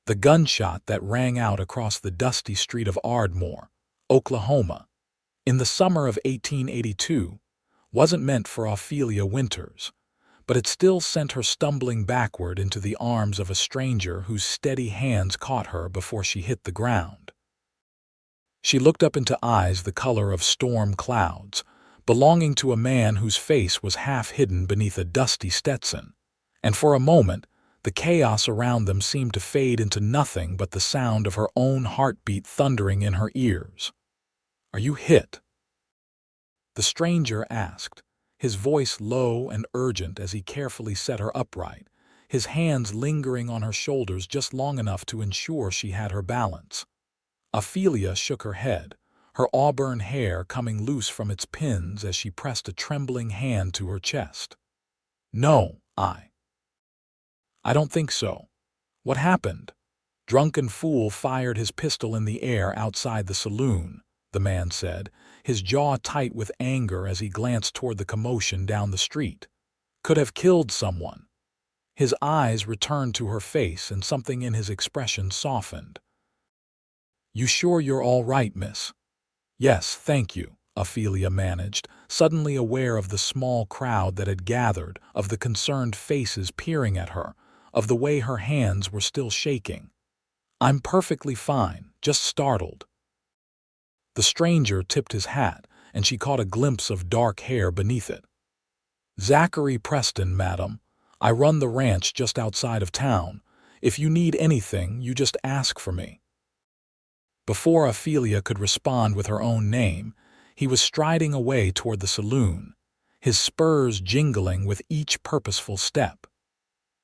The gunshot that rang out across the dusty street of Ardmore, Oklahoma, in the summer of 1882, wasn't meant for Ophelia Winters, but it still sent her stumbling backward into the arms of a stranger whose steady hands caught her before she hit the ground. She looked up into eyes the color of storm clouds, belonging to a man whose face was half hidden beneath a dusty Stetson, and for a moment, the chaos around them seemed to fade into nothing but the sound of her own heartbeat thundering in her ears. "Are you hit?" the stranger asked, his voice low and urgent as he carefully set her upright, his hands lingering on her shoulders just long enough to ensure she had her balance. Ophelia shook her head, her auburn hair coming loose from its pins as she pressed a trembling hand to her chest. "No, I don't think so. What happened?" "Drunken fool fired his pistol in the air outside the saloon," the man said, his jaw tight with anger as he glanced toward the commotion down the street. "Could have killed someone." His eyes returned to her face and something in his expression softened. "You sure you're all right, miss?" "Yes, thank you," Ophelia managed, suddenly aware of the small crowd that had gathered, of the concerned faces peering at her, of the way her hands were still shaking. "I'm perfectly fine, just startled." The stranger tipped his hat, and she caught a glimpse of dark hair beneath it. "Zachary Preston, madam. I run the ranch just outside of town. If you need anything, you just ask for me." Before Ophelia could respond with her own name, he was striding away toward the saloon, his spurs jingling with each purposeful step.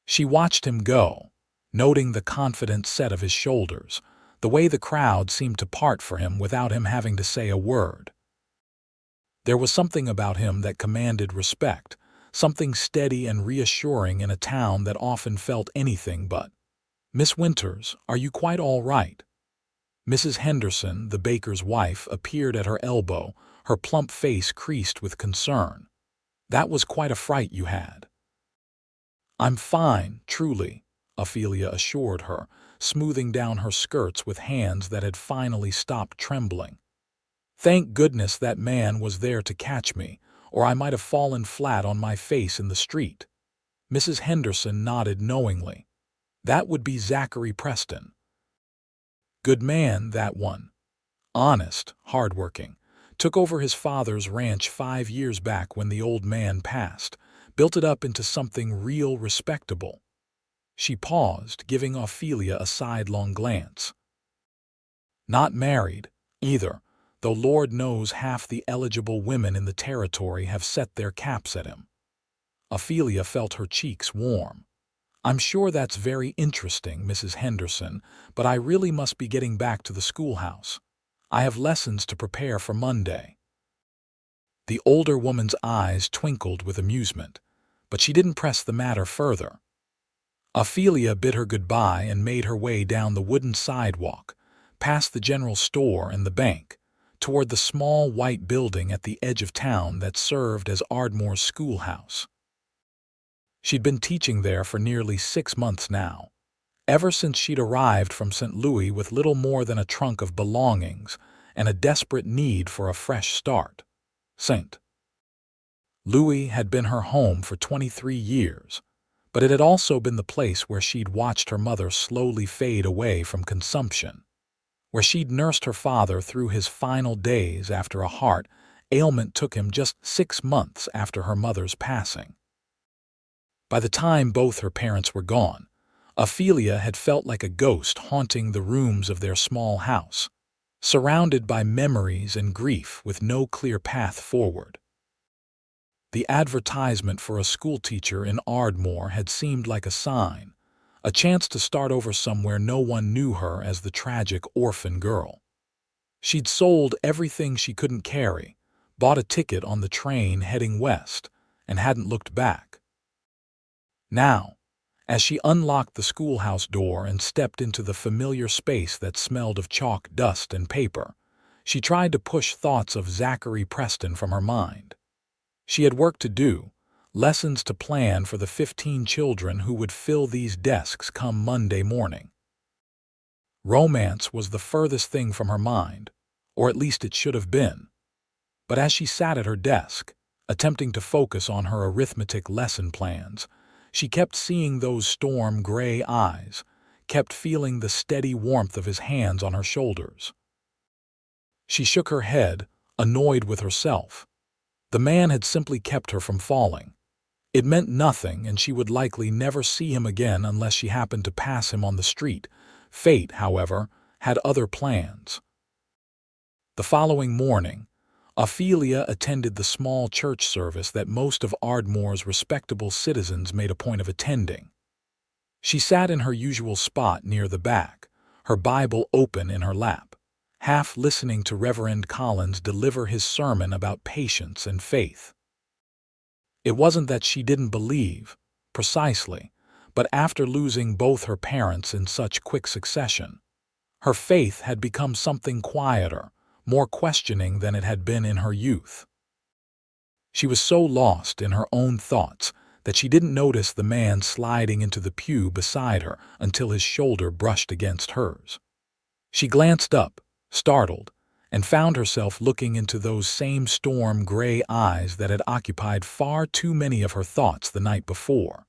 She watched him go, noting the confident set of his shoulders, the way the crowd seemed to part for him without him having to say a word. There was something about him that commanded respect, something steady and reassuring in a town that often felt anything but. "Miss Winters, are you quite all right?" Mrs. Henderson, the baker's wife, appeared at her elbow, her plump face creased with concern. "That was quite a fright you had." "I'm fine, truly," Ophelia assured her, smoothing down her skirts with hands that had finally stopped trembling. "Thank goodness that man was there to catch me, or I might have fallen flat on my face in the street." Mrs. Henderson nodded knowingly. "That would be Zachary Preston. Good man, that one. Honest, hardworking. Took over his father's ranch 5 years back when the old man passed, built it up into something real respectable." She paused, giving Ophelia a sidelong glance. "Not married, either, though Lord knows half the eligible women in the territory have set their caps at him." Ophelia felt her cheeks warm. "I'm sure that's very interesting, Mrs. Henderson, but I really must be getting back to the schoolhouse. I have lessons to prepare for Monday." The older woman's eyes twinkled with amusement, but she didn't press the matter further. Ophelia bid her goodbye and made her way down the wooden sidewalk, past the general store and the bank, toward the small white building at the edge of town that served as Ardmore's schoolhouse. She'd been teaching there for nearly 6 months now, ever since she'd arrived from St. Louis with little more than a trunk of belongings and a desperate need for a fresh start. St. Louis had been her home for 23 years, but it had also been the place where she'd watched her mother slowly fade away from consumption, where she'd nursed her father through his final days after a heart ailment took him just 6 months after her mother's passing. By the time both her parents were gone, Ophelia had felt like a ghost haunting the rooms of their small house, surrounded by memories and grief with no clear path forward. The advertisement for a schoolteacher in Ardmore had seemed like a sign, a chance to start over somewhere no one knew her as the tragic orphan girl. She'd sold everything she couldn't carry, bought a ticket on the train heading west, and hadn't looked back. Now, as she unlocked the schoolhouse door and stepped into the familiar space that smelled of chalk, dust, and paper, she tried to push thoughts of Zachary Preston from her mind. She had work to do, lessons to plan for the 15 children who would fill these desks come Monday morning. Romance was the furthest thing from her mind, or at least it should have been. But as she sat at her desk, attempting to focus on her arithmetic lesson plans, she kept seeing those storm-gray eyes, kept feeling the steady warmth of his hands on her shoulders. She shook her head, annoyed with herself. The man had simply kept her from falling. It meant nothing, and she would likely never see him again unless she happened to pass him on the street. Fate, however, had other plans. The following morning, Ophelia attended the small church service that most of Ardmore's respectable citizens made a point of attending. She sat in her usual spot near the back, her Bible open in her lap, half listening to Reverend Collins deliver his sermon about patience and faith. It wasn't that she didn't believe, precisely, but after losing both her parents in such quick succession, her faith had become something quieter, more questioning than it had been in her youth. She was so lost in her own thoughts that she didn't notice the man sliding into the pew beside her until his shoulder brushed against hers. She glanced up, startled, and found herself looking into those same storm-gray eyes that had occupied far too many of her thoughts the night before.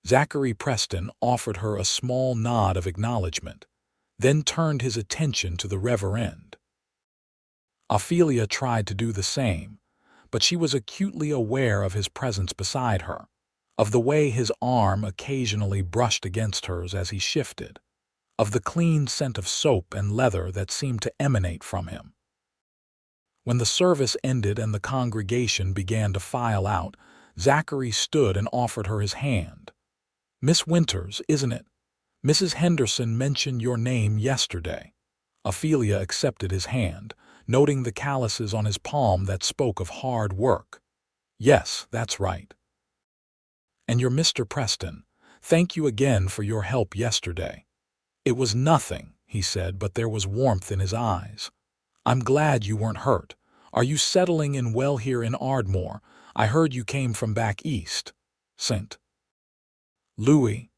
Zachary Preston offered her a small nod of acknowledgement, then turned his attention to the Reverend. Ophelia tried to do the same, but she was acutely aware of his presence beside her, of the way his arm occasionally brushed against hers as he shifted, of the clean scent of soap and leather that seemed to emanate from him. When the service ended and the congregation began to file out, Zachary stood and offered her his hand. "Miss Winters, isn't it? Mrs. Henderson mentioned your name yesterday." Ophelia accepted his hand, noting the calluses on his palm that spoke of hard work. "Yes, that's right." "And you're Mr. Preston. Thank you again for your help yesterday." "It was nothing," he said, but there was warmth in his eyes. "I'm glad you weren't hurt. Are you settling in well here in Ardmore? I heard you came from back east." "St. Louis,"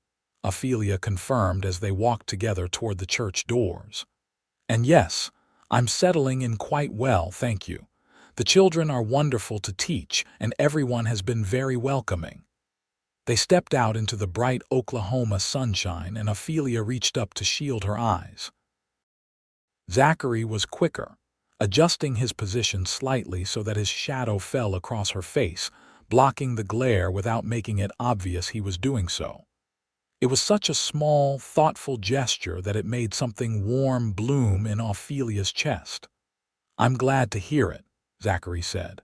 Ophelia confirmed as they walked together toward the church doors. "And yes, I'm settling in quite well, thank you. The children are wonderful to teach, and everyone has been very welcoming." They stepped out into the bright Oklahoma sunshine, and Ophelia reached up to shield her eyes. Zachary was quicker, adjusting his position slightly so that his shadow fell across her face, blocking the glare without making it obvious he was doing so. It was such a small, thoughtful gesture that it made something warm bloom in Ophelia's chest. "I'm glad to hear it," Zachary said.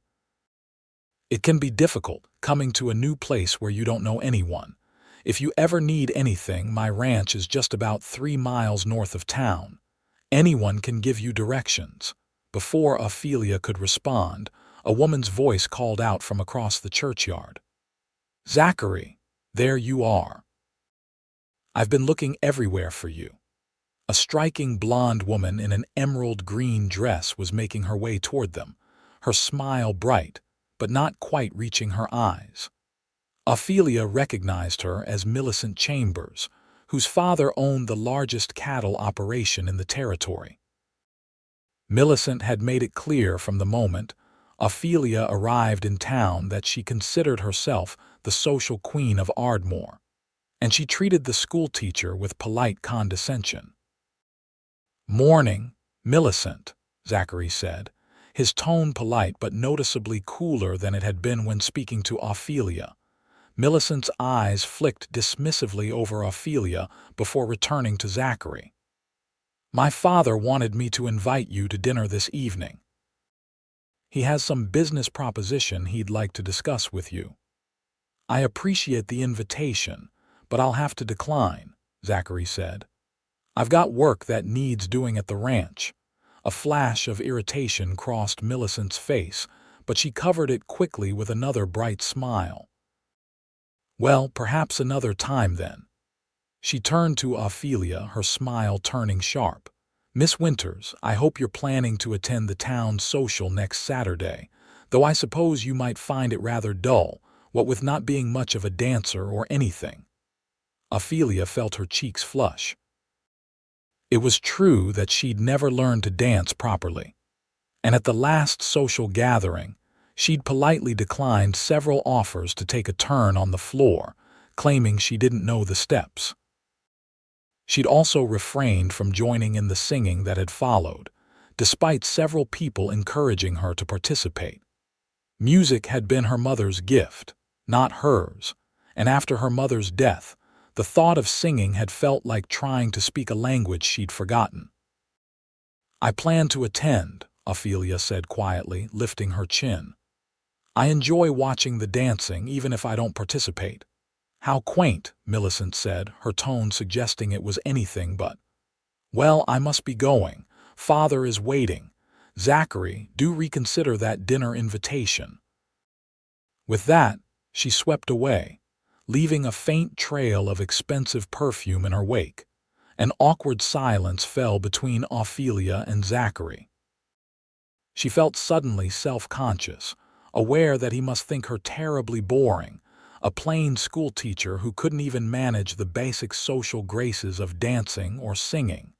"It can be difficult, coming to a new place where you don't know anyone. If you ever need anything, my ranch is just about 3 miles north of town. Anyone can give you directions." Before Ophelia could respond, a woman's voice called out from across the churchyard. "Zachary, there you are. I've been looking everywhere for you." A striking blonde woman in an emerald green dress was making her way toward them, her smile bright, but not quite reaching her eyes. Ophelia recognized her as Millicent Chambers, whose father owned the largest cattle operation in the territory. Millicent had made it clear from the moment Ophelia arrived in town that she considered herself the social queen of Ardmore, and she treated the schoolteacher with polite condescension. "Morning, Millicent," Zachary said, his tone polite but noticeably cooler than it had been when speaking to Ophelia. Millicent's eyes flicked dismissively over Ophelia before returning to Zachary. "My father wanted me to invite you to dinner this evening. He has some business proposition he'd like to discuss with you." "I appreciate the invitation, but I'll have to decline," Zachary said. "I've got work that needs doing at the ranch." A flash of irritation crossed Millicent's face, but she covered it quickly with another bright smile. "Well, perhaps another time then." She turned to Ophelia, her smile turning sharp. "Miss Winters, I hope you're planning to attend the town social next Saturday, though I suppose you might find it rather dull, what with not being much of a dancer or anything." Ophelia felt her cheeks flush. It was true that she'd never learned to dance properly, and at the last social gathering, she'd politely declined several offers to take a turn on the floor, claiming she didn't know the steps. She'd also refrained from joining in the singing that had followed, despite several people encouraging her to participate. Music had been her mother's gift, not hers, and after her mother's death, the thought of singing had felt like trying to speak a language she'd forgotten. "I plan to attend," Ophelia said quietly, lifting her chin. "I enjoy watching the dancing even if I don't participate." "How quaint," Millicent said, her tone suggesting it was anything but. "Well, I must be going. Father is waiting. Zachary, do reconsider that dinner invitation." With that, she swept away, leaving a faint trail of expensive perfume in her wake. An awkward silence fell between Ophelia and Zachary. She felt suddenly self-conscious, aware that he must think her terribly boring, a plain schoolteacher who couldn't even manage the basic social graces of dancing or singing.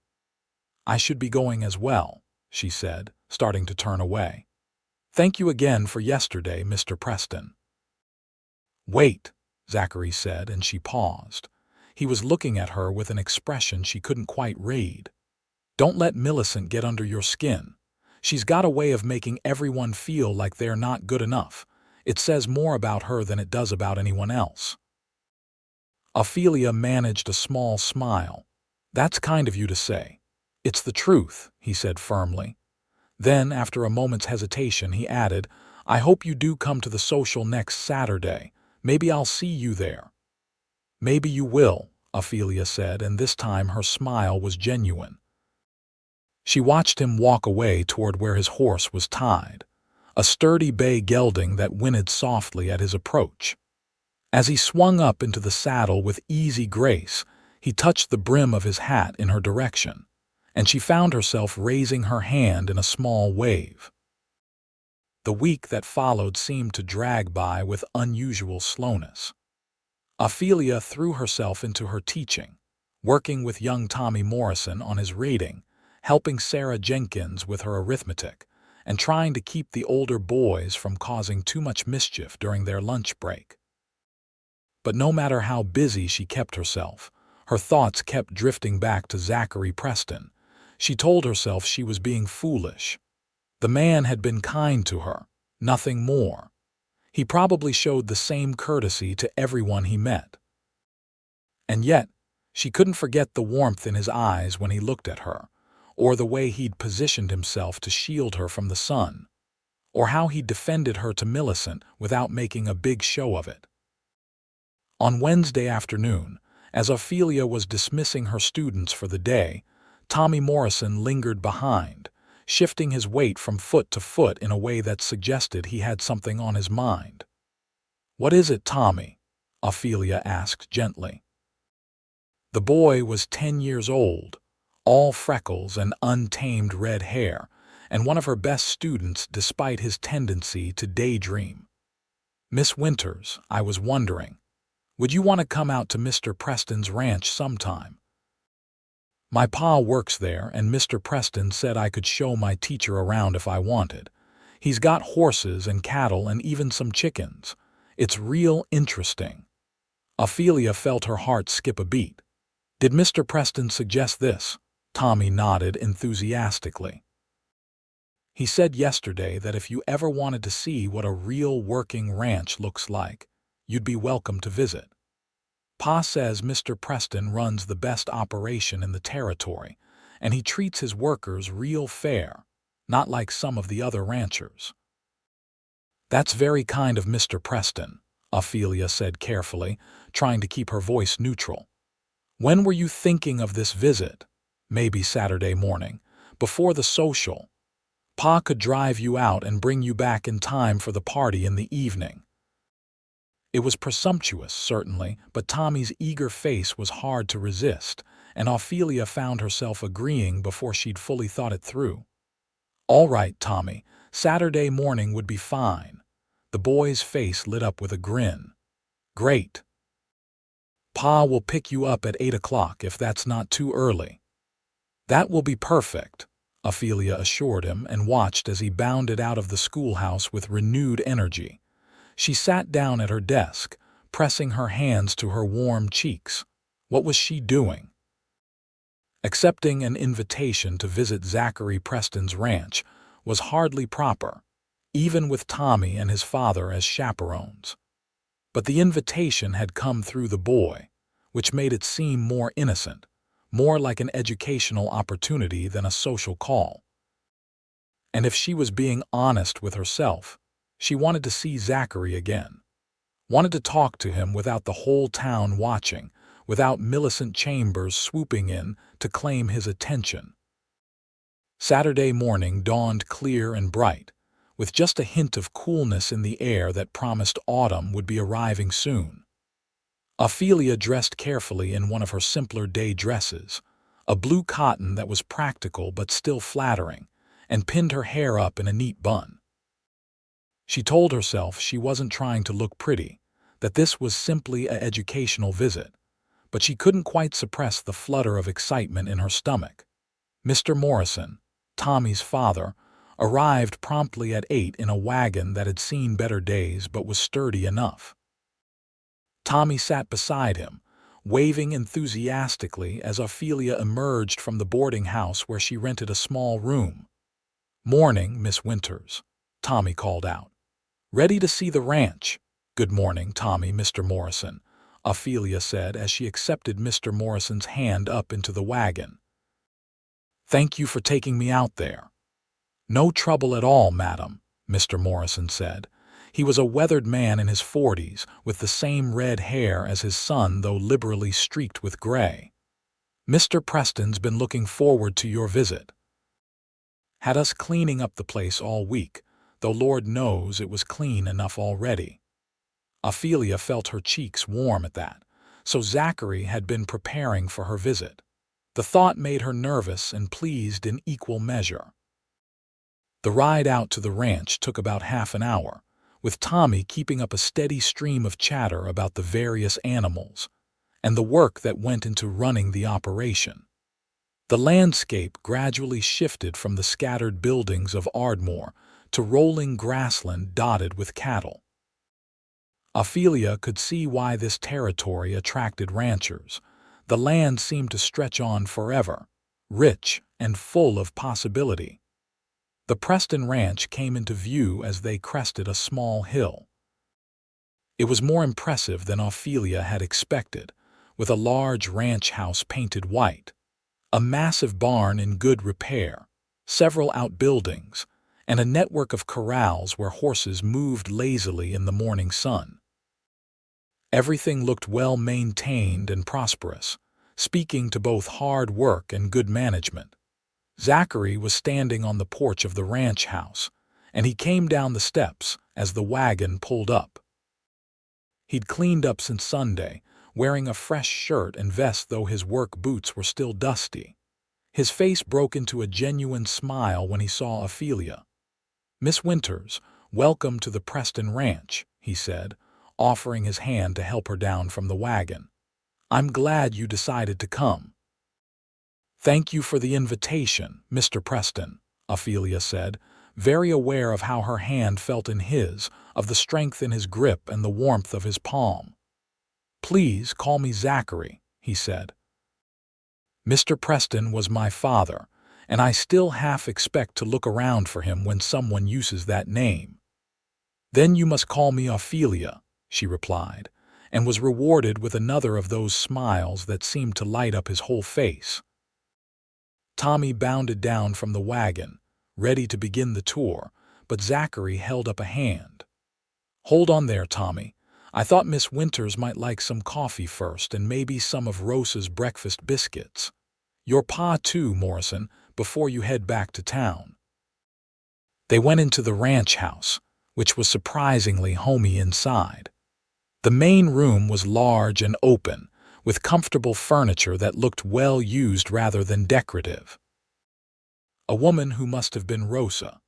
"I should be going as well," she said, starting to turn away. "Thank you again for yesterday, Mr. Preston." "Wait," Zachary said, and she paused. He was looking at her with an expression she couldn't quite read. "Don't let Millicent get under your skin. She's got a way of making everyone feel like they're not good enough. It says more about her than it does about anyone else." Ophelia managed a small smile. "That's kind of you to say." "It's the truth," he said firmly. Then, after a moment's hesitation, he added, "I hope you do come to the social next Saturday. Maybe I'll see you there." "Maybe you will," Ophelia said, and this time her smile was genuine. She watched him walk away toward where his horse was tied, a sturdy bay gelding that whinnied softly at his approach. As he swung up into the saddle with easy grace, he touched the brim of his hat in her direction, and she found herself raising her hand in a small wave. The week that followed seemed to drag by with unusual slowness. Ophelia threw herself into her teaching, working with young Tommy Morrison on his reading, helping Sarah Jenkins with her arithmetic, and trying to keep the older boys from causing too much mischief during their lunch break. But no matter how busy she kept herself, her thoughts kept drifting back to Zachary Preston. She told herself she was being foolish. The man had been kind to her, nothing more. He probably showed the same courtesy to everyone he met. And yet, she couldn't forget the warmth in his eyes when he looked at her, or the way he'd positioned himself to shield her from the sun, or how he defended her to Millicent without making a big show of it. On Wednesday afternoon, as Ophelia was dismissing her students for the day, Tommy Morrison lingered behind, shifting his weight from foot to foot in a way that suggested he had something on his mind. "What is it, Tommy?" Ophelia asked gently. The boy was 10 years old, all freckles and untamed red hair, and one of her best students despite his tendency to daydream. "Miss Winters, I was wondering, would you want to come out to Mr. Preston's ranch sometime? My pa works there, and Mr. Preston said I could show my teacher around if I wanted. He's got horses and cattle and even some chickens. It's real interesting." Ophelia felt her heart skip a beat. "Did Mr. Preston suggest this?" Tommy nodded enthusiastically. "He said yesterday that if you ever wanted to see what a real working ranch looks like, you'd be welcome to visit. Pa says Mr. Preston runs the best operation in the territory, and he treats his workers real fair, not like some of the other ranchers." "That's very kind of Mr. Preston," Ophelia said carefully, trying to keep her voice neutral. "When were you thinking of this visit?" "Maybe Saturday morning, before the social. Pa could drive you out and bring you back in time for the party in the evening." It was presumptuous, certainly, but Tommy's eager face was hard to resist, and Ophelia found herself agreeing before she'd fully thought it through. "All right, Tommy, Saturday morning would be fine." The boy's face lit up with a grin. "Great. Pa will pick you up at 8 o'clock if that's not too early." "That will be perfect," Ophelia assured him and watched as he bounded out of the schoolhouse with renewed energy. She sat down at her desk, pressing her hands to her warm cheeks. What was she doing? Accepting an invitation to visit Zachary Preston's ranch was hardly proper, even with Tommy and his father as chaperones. But the invitation had come through the boy, which made it seem more innocent, more like an educational opportunity than a social call. And if she was being honest with herself, she wanted to see Zachary again, wanted to talk to him without the whole town watching, without Millicent Chambers swooping in to claim his attention. Saturday morning dawned clear and bright, with just a hint of coolness in the air that promised autumn would be arriving soon. Ophelia dressed carefully in one of her simpler day dresses, a blue cotton that was practical but still flattering, and pinned her hair up in a neat bun. She told herself she wasn't trying to look pretty, that this was simply an educational visit, but she couldn't quite suppress the flutter of excitement in her stomach. Mr. Morrison, Tommy's father, arrived promptly at 8 in a wagon that had seen better days but was sturdy enough. Tommy sat beside him, waving enthusiastically as Ophelia emerged from the boarding house where she rented a small room. "Morning, Miss Winters," Tommy called out. "Ready to see the ranch?" "Good morning, Tommy, Mr. Morrison," Ophelia said as she accepted Mr. Morrison's hand up into the wagon. "Thank you for taking me out there." "No trouble at all, madam," Mr. Morrison said. He was a weathered man in his 40s, with the same red hair as his son, though liberally streaked with gray. "Mr. Preston's been looking forward to your visit. Had us cleaning up the place all week, though Lord knows it was clean enough already." Ophelia felt her cheeks warm at that, so Zachary had been preparing for her visit. The thought made her nervous and pleased in equal measure. The ride out to the ranch took about half an hour, with Tommy keeping up a steady stream of chatter about the various animals and the work that went into running the operation. The landscape gradually shifted from the scattered buildings of Ardmore to rolling grassland dotted with cattle. Ophelia could see why this territory attracted ranchers. The land seemed to stretch on forever, rich and full of possibility. The Preston Ranch came into view as they crested a small hill. It was more impressive than Ophelia had expected, with a large ranch house painted white, a massive barn in good repair, several outbuildings, and a network of corrals where horses moved lazily in the morning sun. Everything looked well maintained and prosperous, speaking to both hard work and good management. Zachary was standing on the porch of the ranch house, and he came down the steps as the wagon pulled up. He'd cleaned up since Sunday, wearing a fresh shirt and vest though his work boots were still dusty. His face broke into a genuine smile when he saw Ophelia. "Miss Winters, welcome to the Preston Ranch," he said, offering his hand to help her down from the wagon. "I'm glad you decided to come." "Thank you for the invitation, Mr. Preston," Ophelia said, very aware of how her hand felt in his, of the strength in his grip and the warmth of his palm. "Please call me Zachary," he said. "Mr. Preston was my father, and I still half expect to look around for him when someone uses that name." "Then you must call me Ophelia," she replied, and was rewarded with another of those smiles that seemed to light up his whole face. Tommy bounded down from the wagon, ready to begin the tour, but Zachary held up a hand. "Hold on there, Tommy. I thought Miss Winters might like some coffee first and maybe some of Rosa's breakfast biscuits. Your pa too, Morrison, before you head back to town." They went into the ranch house, which was surprisingly homey inside. The main room was large and open, with comfortable furniture that looked well used rather than decorative. A woman who must have been Rosa,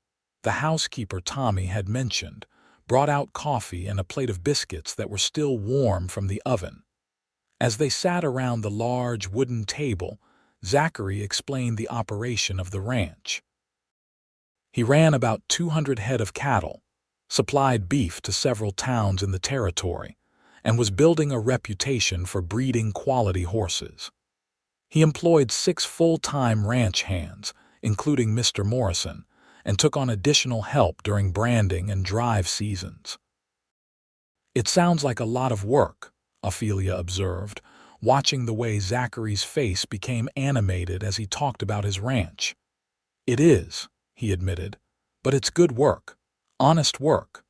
the housekeeper Tommy had mentioned, brought out coffee and a plate of biscuits that were still warm from the oven. As they sat around the large wooden table, Zachary explained the operation of the ranch. He ran about 200 head of cattle, supplied beef to several towns in the territory, and was building a reputation for breeding quality horses. He employed 6 full-time ranch hands, including Mr. Morrison, and took on additional help during branding and drive seasons. "It sounds like a lot of work," Ophelia observed, watching the way Zachary's face became animated as he talked about his ranch. "It is," he admitted, "but it's good work, honest work.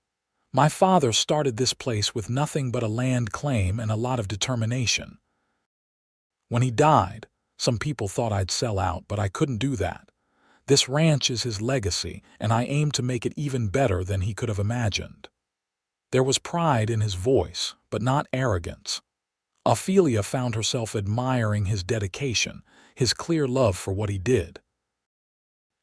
My father started this place with nothing but a land claim and a lot of determination. When he died, some people thought I'd sell out, but I couldn't do that. This ranch is his legacy, and I aim to make it even better than he could have imagined." There was pride in his voice, but not arrogance. Ophelia found herself admiring his dedication, his clear love for what he did.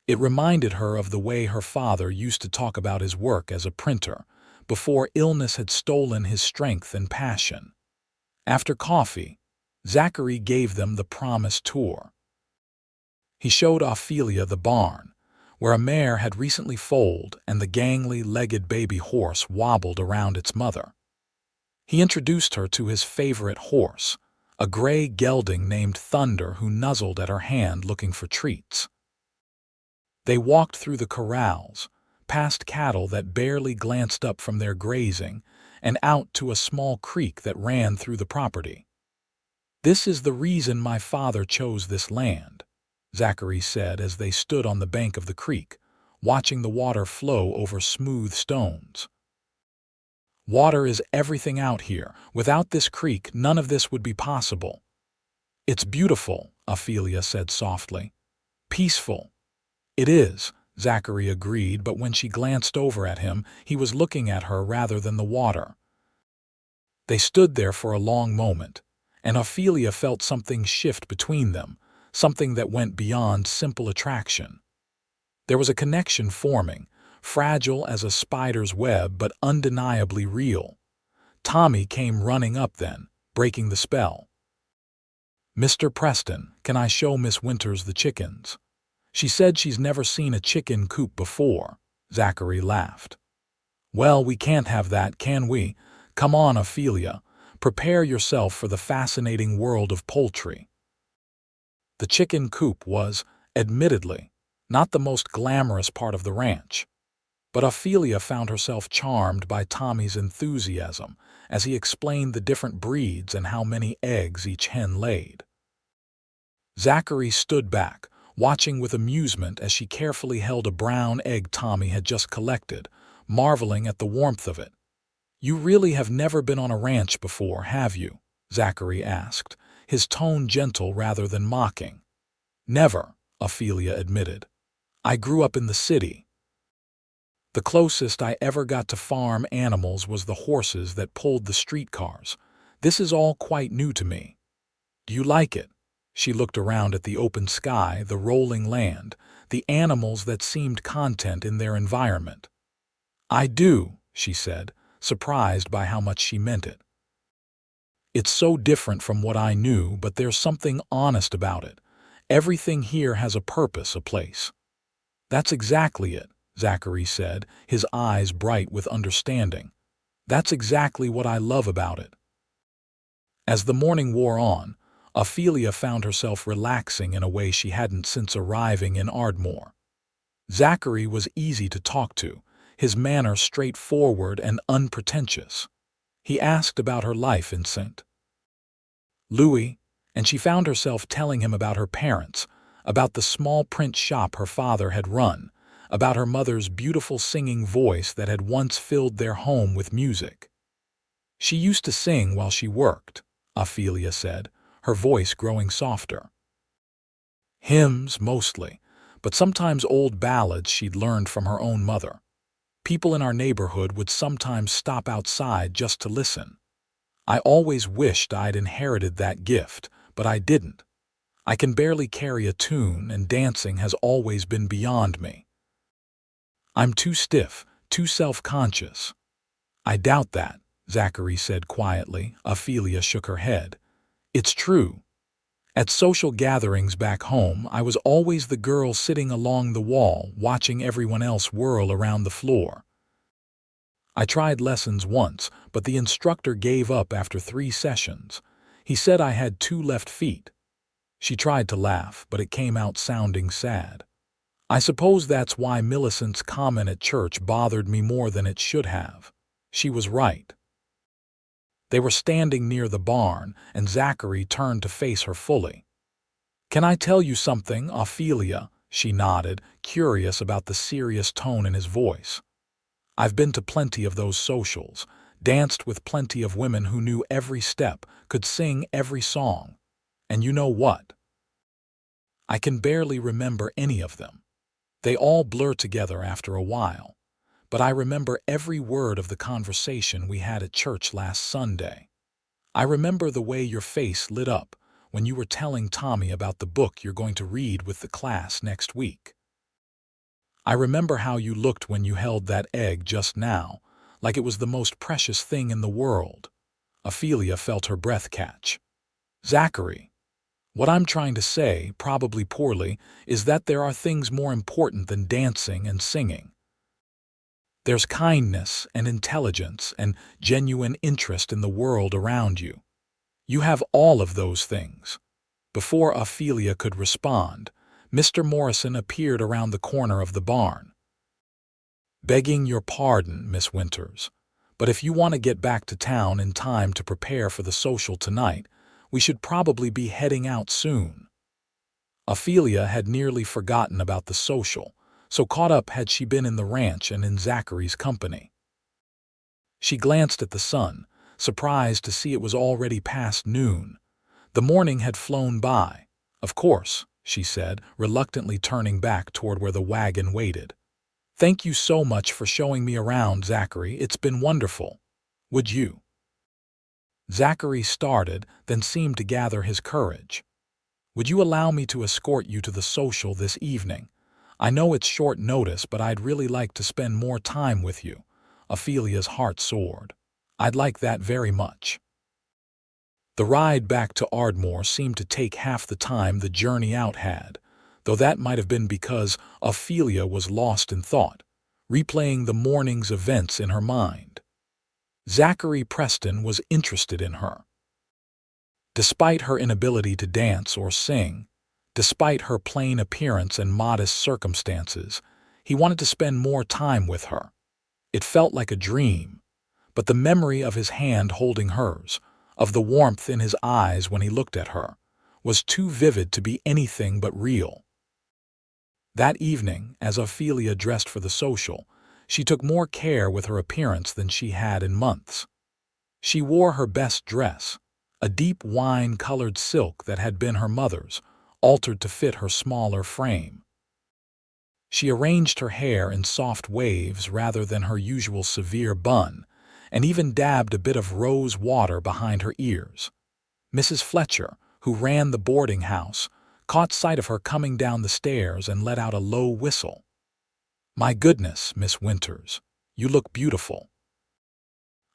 It reminded her of the way her father used to talk about his work as a printer, before illness had stolen his strength and passion. After coffee, Zachary gave them the promised tour. He showed Ophelia the barn, where a mare had recently foaled and the gangly-legged baby horse wobbled around its mother. He introduced her to his favorite horse, a gray gelding named Thunder who nuzzled at her hand looking for treats. They walked through the corrals, past cattle that barely glanced up from their grazing, and out to a small creek that ran through the property. "This is the reason my father chose this land," Zachary said as they stood on the bank of the creek, watching the water flow over smooth stones. "Water is everything out here. Without this creek, none of this would be possible." "It's beautiful," Ophelia said softly. "Peaceful." "It is," Zachary agreed, but when she glanced over at him, he was looking at her rather than the water. They stood there for a long moment, and Ophelia felt something shift between them, something that went beyond simple attraction. There was a connection forming, fragile as a spider's web but undeniably real. Tommy came running up then, breaking the spell. "Mr. Preston, can I show Miss Winters the chickens? She said she's never seen a chicken coop before," Zachary laughed. "Well, we can't have that, can we? Come on, Ophelia. Prepare yourself for the fascinating world of poultry." The chicken coop was, admittedly, not the most glamorous part of the ranch, but Ophelia found herself charmed by Tommy's enthusiasm as he explained the different breeds and how many eggs each hen laid. Zachary stood back, watching with amusement as she carefully held a brown egg Tommy had just collected, marveling at the warmth of it. "You really have never been on a ranch before, have you?" Zachary asked, his tone gentle rather than mocking. "Never," Ophelia admitted. "I grew up in the city. The closest I ever got to farm animals was the horses that pulled the streetcars. This is all quite new to me." "Do you like it?" She looked around at the open sky, the rolling land, the animals that seemed content in their environment. "I do," she said, surprised by how much she meant it. "It's so different from what I knew, but there's something honest about it. Everything here has a purpose, a place." "That's exactly it," Zachary said, his eyes bright with understanding. "That's exactly what I love about it." As the morning wore on, Ophelia found herself relaxing in a way she hadn't since arriving in Ardmore. Zachary was easy to talk to, his manner straightforward and unpretentious. He asked about her life in St. Louis, and she found herself telling him about her parents, about the small print shop her father had run, about her mother's beautiful singing voice that had once filled their home with music. "She used to sing while she worked," Ophelia said, her voice growing softer. "Hymns, mostly, but sometimes old ballads she'd learned from her own mother. People in our neighborhood would sometimes stop outside just to listen. I always wished I'd inherited that gift, but I didn't. I can barely carry a tune, and dancing has always been beyond me. I'm too stiff, too self-conscious." "I doubt that," Zachary said quietly. Ophelia shook her head. "It's true. At social gatherings back home, I was always the girl sitting along the wall, watching everyone else whirl around the floor. I tried lessons once, but the instructor gave up after 3 sessions. He said I had 2 left feet. She tried to laugh, but it came out sounding sad. I suppose that's why Millicent's comment at church bothered me more than it should have. She was right. They were standing near the barn, and Zachary turned to face her fully. "Can I tell you something, Ophelia?" She nodded, curious about the serious tone in his voice. "I've been to plenty of those socials, danced with plenty of women who knew every step, could sing every song. And you know what? I can barely remember any of them. They all blur together after a while. But I remember every word of the conversation we had at church last Sunday. I remember the way your face lit up when you were telling Tommy about the book you're going to read with the class next week. I remember how you looked when you held that egg just now, like it was the most precious thing in the world." Ophelia felt her breath catch. "Zachary, what I'm trying to say, probably poorly, is that there are things more important than dancing and singing. There's kindness and intelligence and genuine interest in the world around you. You have all of those things." Before Ophelia could respond, Mr. Morrison appeared around the corner of the barn. "Begging your pardon, Miss Winters, but if you want to get back to town in time to prepare for the social tonight, we should probably be heading out soon." Ophelia had nearly forgotten about the social, so caught up had she been in the ranch and in Zachary's company. She glanced at the sun, surprised to see it was already past noon. The morning had flown by. "Of course," she said, reluctantly turning back toward where the wagon waited. "Thank you so much for showing me around, Zachary. It's been wonderful. Would you?" Zachary started, then seemed to gather his courage. "Would you allow me to escort you to the social this evening? I know it's short notice, but I'd really like to spend more time with you." Ophelia's heart soared. "I'd like that very much." The ride back to Ardmore seemed to take half the time the journey out had, though that might have been because Ophelia was lost in thought, replaying the morning's events in her mind. Zachary Preston was interested in her. Despite her inability to dance or sing, despite her plain appearance and modest circumstances, he wanted to spend more time with her. It felt like a dream, but the memory of his hand holding hers, of the warmth in his eyes when he looked at her, was too vivid to be anything but real. That evening, as Ophelia dressed for the social, she took more care with her appearance than she had in months. She wore her best dress, a deep wine-colored silk that had been her mother's, altered to fit her smaller frame. She arranged her hair in soft waves rather than her usual severe bun, and even dabbed a bit of rose water behind her ears. Mrs. Fletcher, who ran the boarding house, caught sight of her coming down the stairs and let out a low whistle. "My goodness, Miss Winters, you look beautiful.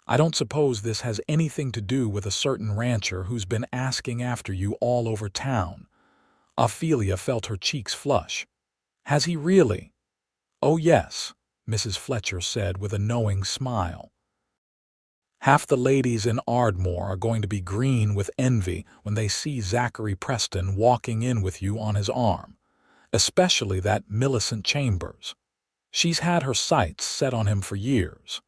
I don't suppose this has anything to do with a certain rancher who's been asking after you all over town." Ophelia felt her cheeks flush. "Has he really?" "Oh yes," Mrs. Fletcher said with a knowing smile. "Half the ladies in Ardmore are going to be green with envy when they see Zachary Preston walking in with you on his arm, especially that Millicent Chambers. She's had her sights set on him for years."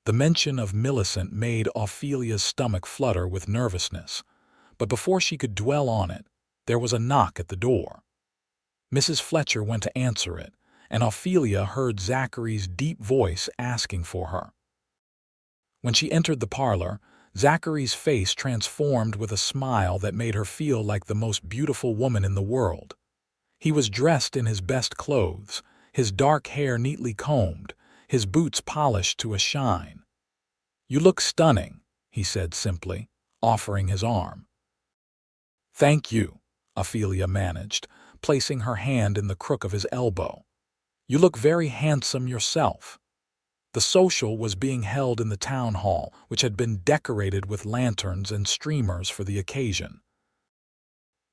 The mention of Millicent made Ophelia's stomach flutter with nervousness, but before she could dwell on it, there was a knock at the door. Mrs. Fletcher went to answer it, and Ophelia heard Zachary's deep voice asking for her. When she entered the parlor, Zachary's face transformed with a smile that made her feel like the most beautiful woman in the world. He was dressed in his best clothes, his dark hair neatly combed, his boots polished to a shine. "You look stunning," he said simply, offering his arm. "Thank you," Ophelia managed, placing her hand in the crook of his elbow. "You look very handsome yourself." The social was being held in the town hall, which had been decorated with lanterns and streamers for the occasion.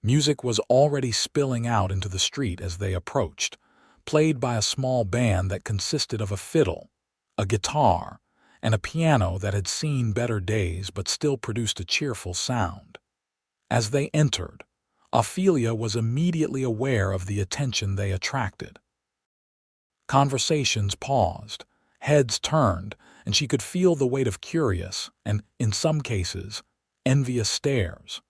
Music was already spilling out into the street as they approached, played by a small band that consisted of a fiddle, a guitar, and a piano that had seen better days but still produced a cheerful sound. As they entered, Ophelia was immediately aware of the attention they attracted. Conversations paused, heads turned, and she could feel the weight of curious and, in some cases, envious stares.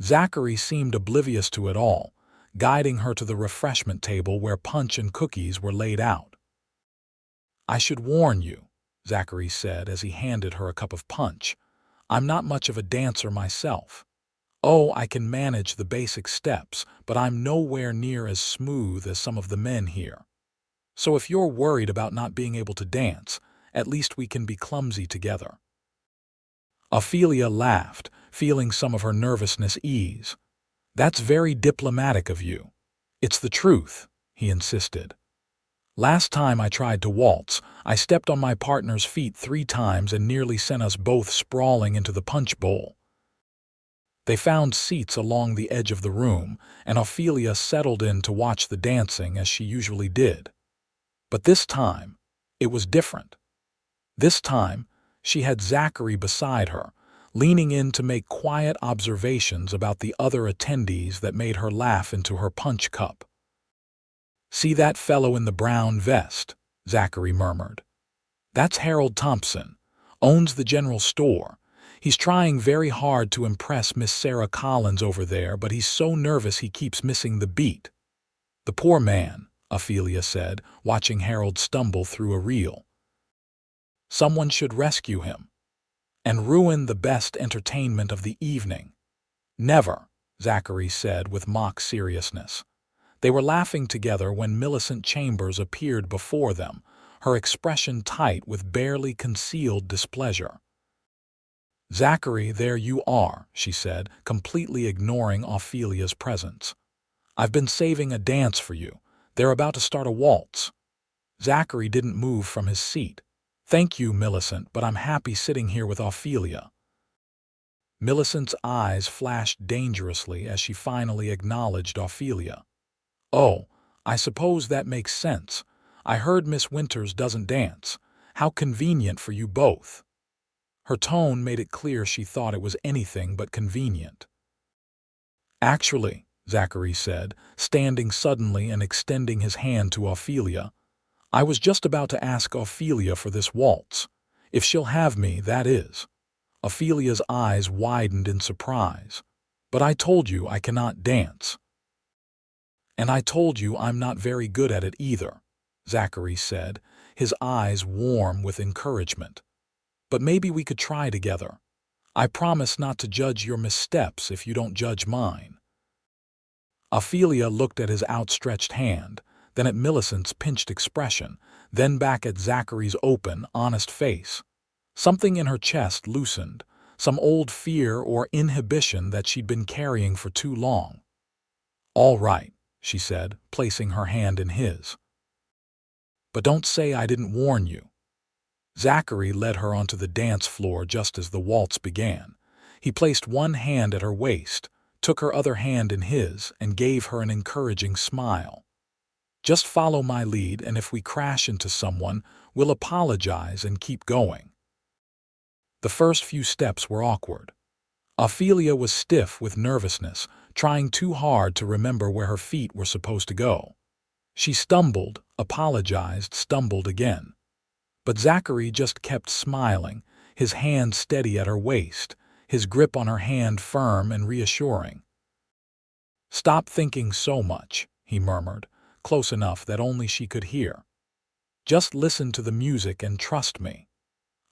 Zachary seemed oblivious to it all, guiding her to the refreshment table where punch and cookies were laid out. "I should warn you," Zachary said as he handed her a cup of punch. "I'm not much of a dancer myself. Oh, I can manage the basic steps, but I'm nowhere near as smooth as some of the men here. So if you're worried about not being able to dance, at least we can be clumsy together." Ophelia laughed, feeling some of her nervousness ease. "That's very diplomatic of you." "It's the truth," he insisted. "Last time I tried to waltz, I stepped on my partner's feet 3 times and nearly sent us both sprawling into the punch bowl." They found seats along the edge of the room, and Ophelia settled in to watch the dancing as she usually did. But this time, it was different. This time, she had Zachary beside her, leaning in to make quiet observations about the other attendees that made her laugh into her punch cup. "See that fellow in the brown vest?" Zachary murmured. "That's Harold Thompson, owns the general store. He's trying very hard to impress Miss Sarah Collins over there, but he's so nervous he keeps missing the beat." "The poor man," Ophelia said, watching Harold stumble through a reel. "Someone should rescue him and ruin the best entertainment of the evening." "Never," Zachary said with mock seriousness. They were laughing together when Millicent Chambers appeared before them, her expression tight with barely concealed displeasure. "Zachary, there you are," she said, completely ignoring Ophelia's presence. "I've been saving a dance for you. They're about to start a waltz." Zachary didn't move from his seat. "Thank you, Millicent, but I'm happy sitting here with Ophelia." Millicent's eyes flashed dangerously as she finally acknowledged Ophelia. "Oh, I suppose that makes sense. I heard Miss Winters doesn't dance. How convenient for you both." Her tone made it clear she thought it was anything but convenient. "Actually," Zachary said, standing suddenly and extending his hand to Ophelia, "I was just about to ask Ophelia for this waltz. If she'll have me, that is." Ophelia's eyes widened in surprise. "But I told you I cannot dance." "And I told you I'm not very good at it either," Zachary said, his eyes warm with encouragement. "But maybe we could try together. I promise not to judge your missteps if you don't judge mine." Ophelia looked at his outstretched hand, then at Millicent's pinched expression, then back at Zachary's open, honest face. Something in her chest loosened, some old fear or inhibition that she'd been carrying for too long. "All right," she said, placing her hand in his. "But don't say I didn't warn you." Zachary led her onto the dance floor just as the waltz began. He placed one hand at her waist, took her other hand in his, and gave her an encouraging smile. "Just follow my lead, and if we crash into someone, we'll apologize and keep going." The first few steps were awkward. Ophelia was stiff with nervousness, trying too hard to remember where her feet were supposed to go. She stumbled, apologized, stumbled again. But Zachary just kept smiling, his hand steady at her waist, his grip on her hand firm and reassuring. "Stop thinking so much," he murmured, close enough that only she could hear. "Just listen to the music and trust me."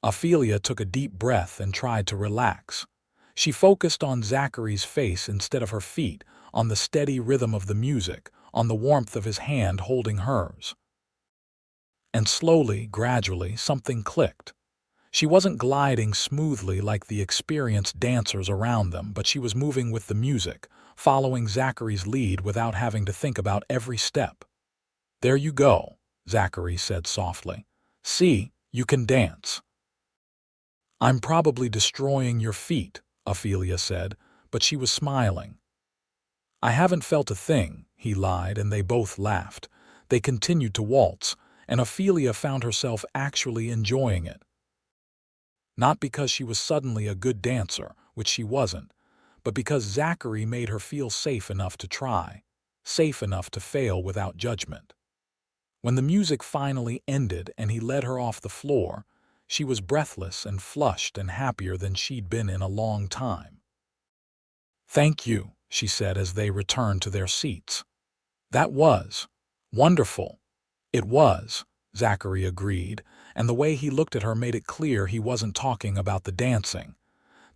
Ophelia took a deep breath and tried to relax. She focused on Zachary's face instead of her feet, on the steady rhythm of the music, on the warmth of his hand holding hers. And slowly, gradually, something clicked. She wasn't gliding smoothly like the experienced dancers around them, but she was moving with the music, following Zachary's lead without having to think about every step. "There you go," Zachary said softly. "See, you can dance." "I'm probably destroying your feet," Ophelia said, but she was smiling. "I haven't felt a thing," he lied, and they both laughed. They continued to waltz, and Ophelia found herself actually enjoying it. Not because she was suddenly a good dancer, which she wasn't, but because Zachary made her feel safe enough to try, safe enough to fail without judgment. When the music finally ended and he led her off the floor, she was breathless and flushed and happier than she'd been in a long time. "Thank you," she said as they returned to their seats. "That was wonderful." "It was," Zachary agreed, and the way he looked at her made it clear he wasn't talking about the dancing.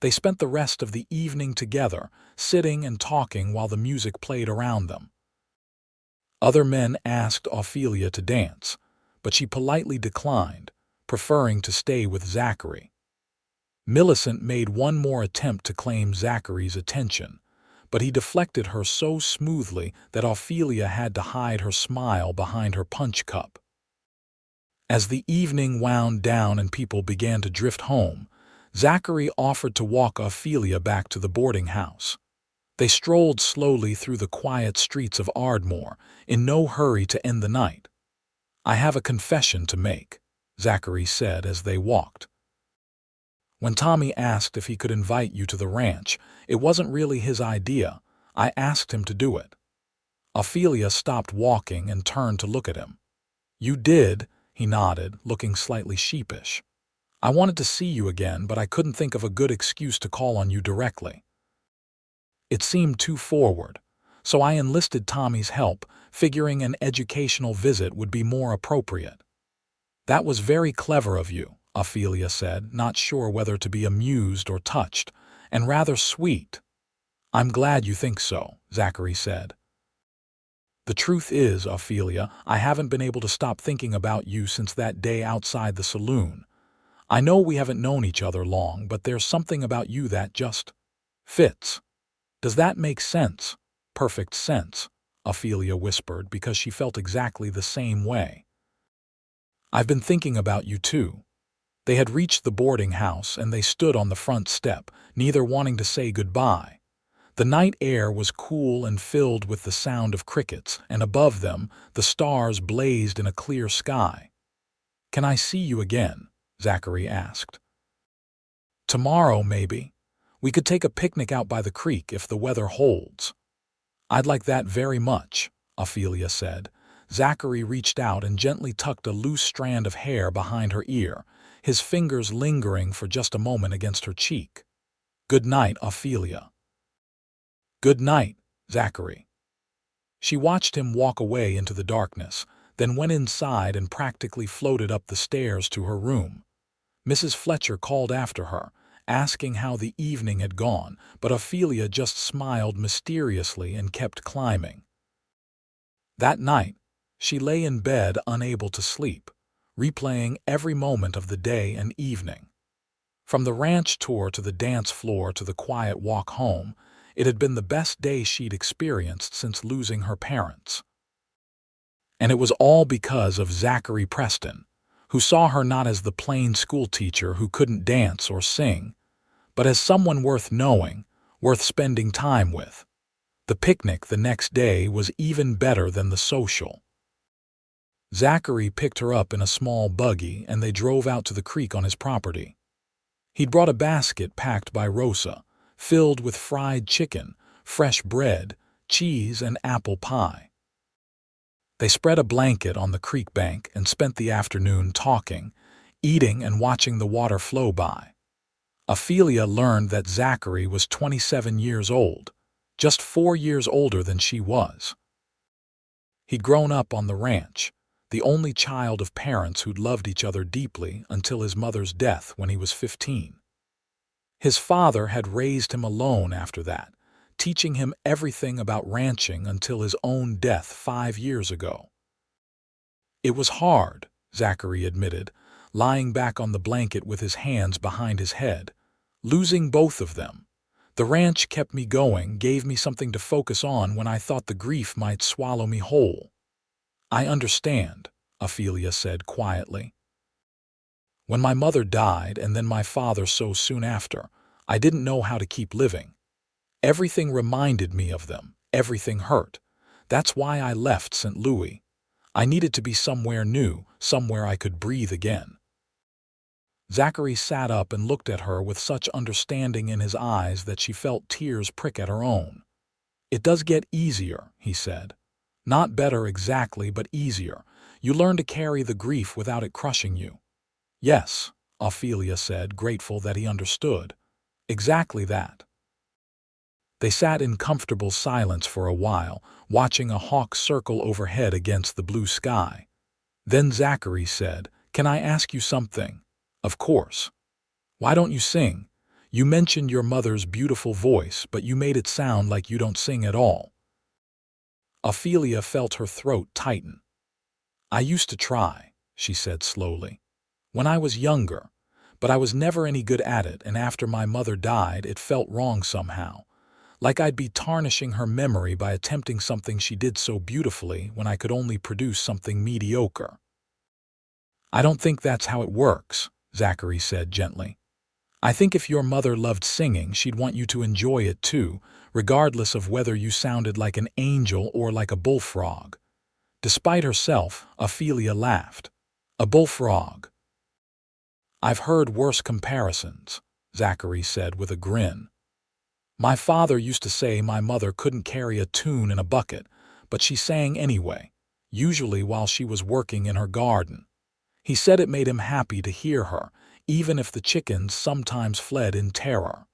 They spent the rest of the evening together, sitting and talking while the music played around them. Other men asked Ophelia to dance, but she politely declined, preferring to stay with Zachary. Millicent made one more attempt to claim Zachary's attention, but he deflected her so smoothly that Ophelia had to hide her smile behind her punch cup. As the evening wound down and people began to drift home, Zachary offered to walk Ophelia back to the boarding house. They strolled slowly through the quiet streets of Ardmore, in no hurry to end the night. "I have a confession to make," Zachary said as they walked. "When Tommy asked if he could invite you to the ranch, it wasn't really his idea. I asked him to do it." Ophelia stopped walking and turned to look at him. "You did," he nodded, looking slightly sheepish. "I wanted to see you again, but I couldn't think of a good excuse to call on you directly. It seemed too forward, so I enlisted Tommy's help, figuring an educational visit would be more appropriate." "That was very clever of you," Ophelia said, not sure whether to be amused or touched, "and rather sweet." "I'm glad you think so," Zachary said. "The truth is, Ophelia, I haven't been able to stop thinking about you since that day outside the saloon. I know we haven't known each other long, but there's something about you that just fits." "Does that make sense?" "Perfect sense," Ophelia whispered, because she felt exactly the same way. "I've been thinking about you too." They had reached the boarding house and they stood on the front step, neither wanting to say goodbye. The night air was cool and filled with the sound of crickets, and above them, the stars blazed in a clear sky. "Can I see you again?" Zachary asked. "Tomorrow, maybe. We could take a picnic out by the creek if the weather holds." "I'd like that very much," Ophelia said. Zachary reached out and gently tucked a loose strand of hair behind her ear, his fingers lingering for just a moment against her cheek. "Good night, Ophelia." "Good night, Zachary." She watched him walk away into the darkness, then went inside and practically floated up the stairs to her room. Mrs. Fletcher called after her, asking how the evening had gone, but Ophelia just smiled mysteriously and kept climbing. That night, she lay in bed unable to sleep, replaying every moment of the day and evening. From the ranch tour to the dance floor to the quiet walk home, it had been the best day she'd experienced since losing her parents. And it was all because of Zachary Preston, who saw her not as the plain schoolteacher who couldn't dance or sing, but as someone worth knowing, worth spending time with. The picnic the next day was even better than the social. Zachary picked her up in a small buggy and they drove out to the creek on his property. He'd brought a basket packed by Rosa, filled with fried chicken, fresh bread, cheese, and apple pie. They spread a blanket on the creek bank and spent the afternoon talking, eating, and watching the water flow by. Ophelia learned that Zachary was 27 years old, just 4 years older than she was. He'd grown up on the ranch, the only child of parents who'd loved each other deeply until his mother's death when he was 15. His father had raised him alone after that, teaching him everything about ranching until his own death 5 years ago. "It was hard," Zachary admitted, lying back on the blanket with his hands behind his head. "Losing both of them. The ranch kept me going, gave me something to focus on when I thought the grief might swallow me whole." "I understand," Ophelia said quietly. "When my mother died and then my father so soon after, I didn't know how to keep living. Everything reminded me of them, Everything hurt. That's why I left St. Louis. I needed to be somewhere new, somewhere I could breathe again. Zachary sat up and looked at her with such understanding in his eyes that she felt tears prick at her own. "It does get easier," he said. "Not better exactly, but easier. You learn to carry the grief without it crushing you." "Yes," Ophelia said, grateful that he understood. "Exactly that." They sat in comfortable silence for a while, watching a hawk circle overhead against the blue sky. Then Zachary said, "Can I ask you something?" "Of course." "Why don't you sing? You mentioned your mother's beautiful voice, but you made it sound like you don't sing at all." Ophelia felt her throat tighten. "I used to try," she said slowly, "when I was younger, but I was never any good at it, and after my mother died it felt wrong somehow, like I'd be tarnishing her memory by attempting something she did so beautifully when I could only produce something mediocre." "I don't think that's how it works," Zachary said gently. "I think if your mother loved singing, she'd want you to enjoy it too, regardless of whether you sounded like an angel or like a bullfrog." Despite herself, Ophelia laughed. "A bullfrog." "I've heard worse comparisons," Zachary said with a grin. "My father used to say my mother couldn't carry a tune in a bucket, but she sang anyway, usually while she was working in her garden. He said it made him happy to hear her, even if the chickens sometimes fled in terror."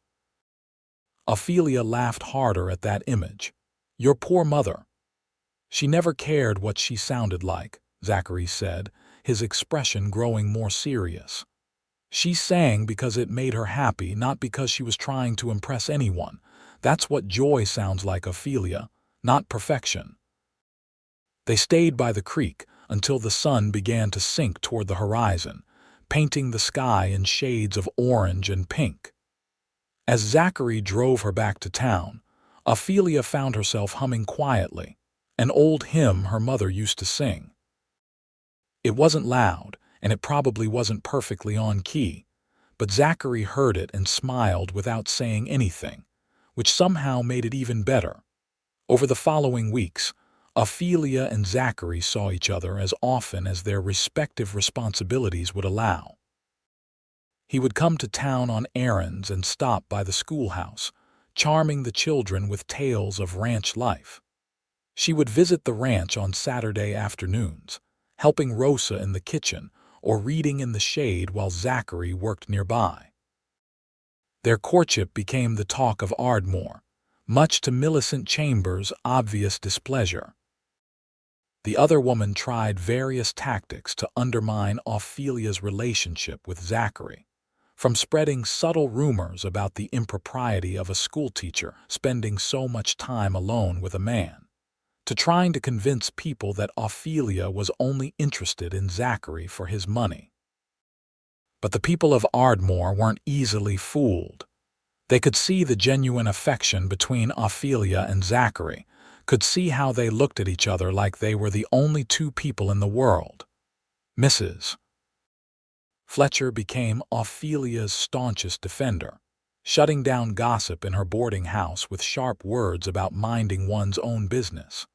Ophelia laughed harder at that image. "Your poor mother." "She never cared what she sounded like," Zachary said, his expression growing more serious. "She sang because it made her happy, not because she was trying to impress anyone. That's what joy sounds like, Ophelia, not perfection." They stayed by the creek until the sun began to sink toward the horizon, painting the sky in shades of orange and pink. As Zachary drove her back to town, Ophelia found herself humming quietly, an old hymn her mother used to sing. It wasn't loud, and it probably wasn't perfectly on key, but Zachary heard it and smiled without saying anything, which somehow made it even better. Over the following weeks, Ophelia and Zachary saw each other as often as their respective responsibilities would allow. He would come to town on errands and stop by the schoolhouse, charming the children with tales of ranch life. She would visit the ranch on Saturday afternoons, helping Rosa in the kitchen or reading in the shade while Zachary worked nearby. Their courtship became the talk of Ardmore, much to Millicent Chambers' obvious displeasure. The other woman tried various tactics to undermine Ophelia's relationship with Zachary, from spreading subtle rumors about the impropriety of a schoolteacher spending so much time alone with a man, to trying to convince people that Ophelia was only interested in Zachary for his money. But the people of Ardmore weren't easily fooled. They could see the genuine affection between Ophelia and Zachary, could see how they looked at each other like they were the only two people in the world. Mrs. Fletcher became Ophelia's staunchest defender, shutting down gossip in her boarding house with sharp words about minding one's own business.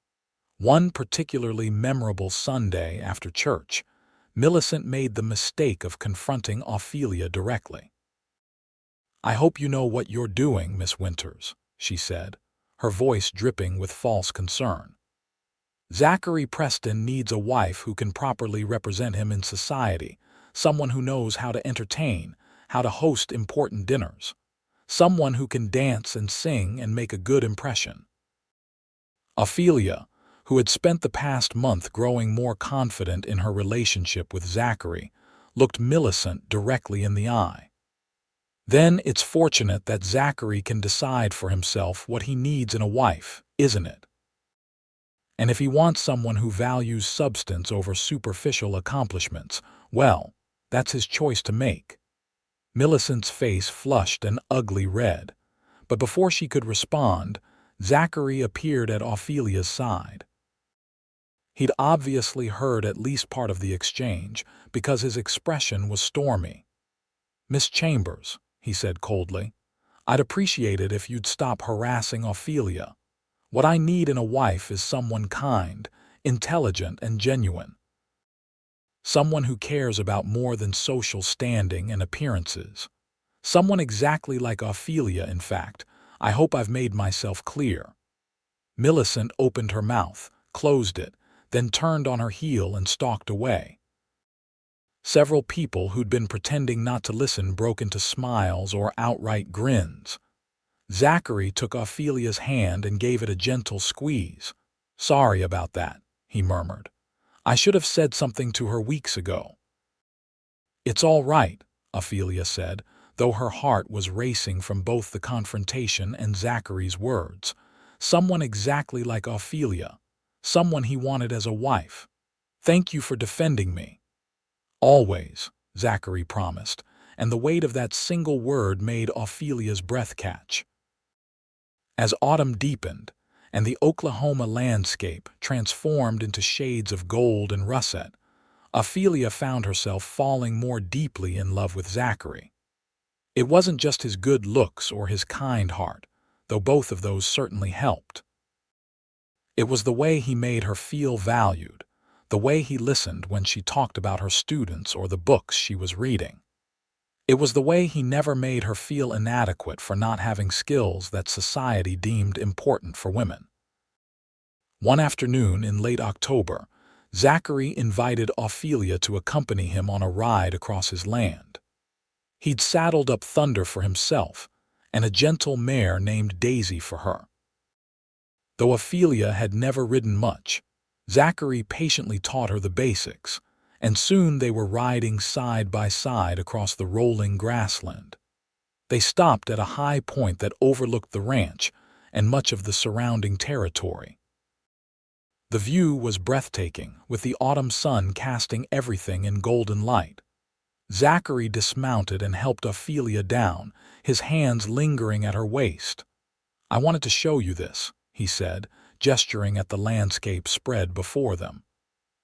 One particularly memorable Sunday after church, Millicent made the mistake of confronting Ophelia directly. "I hope you know what you're doing, Miss Winters," she said, her voice dripping with false concern. "Zachary Preston needs a wife who can properly represent him in society, someone who knows how to entertain, how to host important dinners, someone who can dance and sing and make a good impression." Ophelia, who had spent the past month growing more confident in her relationship with Zachary, looked Millicent directly in the eye. "Then it's fortunate that Zachary can decide for himself what he needs in a wife, isn't it? And if he wants someone who values substance over superficial accomplishments, well, that's his choice to make." Millicent's face flushed an ugly red, but before she could respond, Zachary appeared at Ophelia's side. He'd obviously heard at least part of the exchange, because his expression was stormy. "Miss Chambers," he said coldly, "I'd appreciate it if you'd stop harassing Ophelia. What I need in a wife is someone kind, intelligent, and genuine. Someone who cares about more than social standing and appearances. Someone exactly like Ophelia, in fact. I hope I've made myself clear." Millicent opened her mouth, closed it, then turned on her heel and stalked away. Several people who'd been pretending not to listen broke into smiles or outright grins. Zachary took Ophelia's hand and gave it a gentle squeeze. "Sorry about that," he murmured. "I should have said something to her weeks ago." "It's all right," Ophelia said, though her heart was racing from both the confrontation and Zachary's words. Someone exactly like Ophelia. Someone he wanted as a wife. "Thank you for defending me." "Always," Zachary promised, and the weight of that single word made Ophelia's breath catch. As autumn deepened, and the Oklahoma landscape transformed into shades of gold and russet, Ophelia found herself falling more deeply in love with Zachary. It wasn't just his good looks or his kind heart, though both of those certainly helped. It was the way he made her feel valued, the way he listened when she talked about her students or the books she was reading. It was the way he never made her feel inadequate for not having skills that society deemed important for women. One afternoon in late October, Zachary invited Ophelia to accompany him on a ride across his land. He'd saddled up Thunder for himself, and a gentle mare named Daisy for her. Though Ophelia had never ridden much, Zachary patiently taught her the basics, and soon they were riding side by side across the rolling grassland. They stopped at a high point that overlooked the ranch and much of the surrounding territory. The view was breathtaking, with the autumn sun casting everything in golden light. Zachary dismounted and helped Ophelia down, his hands lingering at her waist. "I wanted to show you this," he said, gesturing at the landscape spread before them.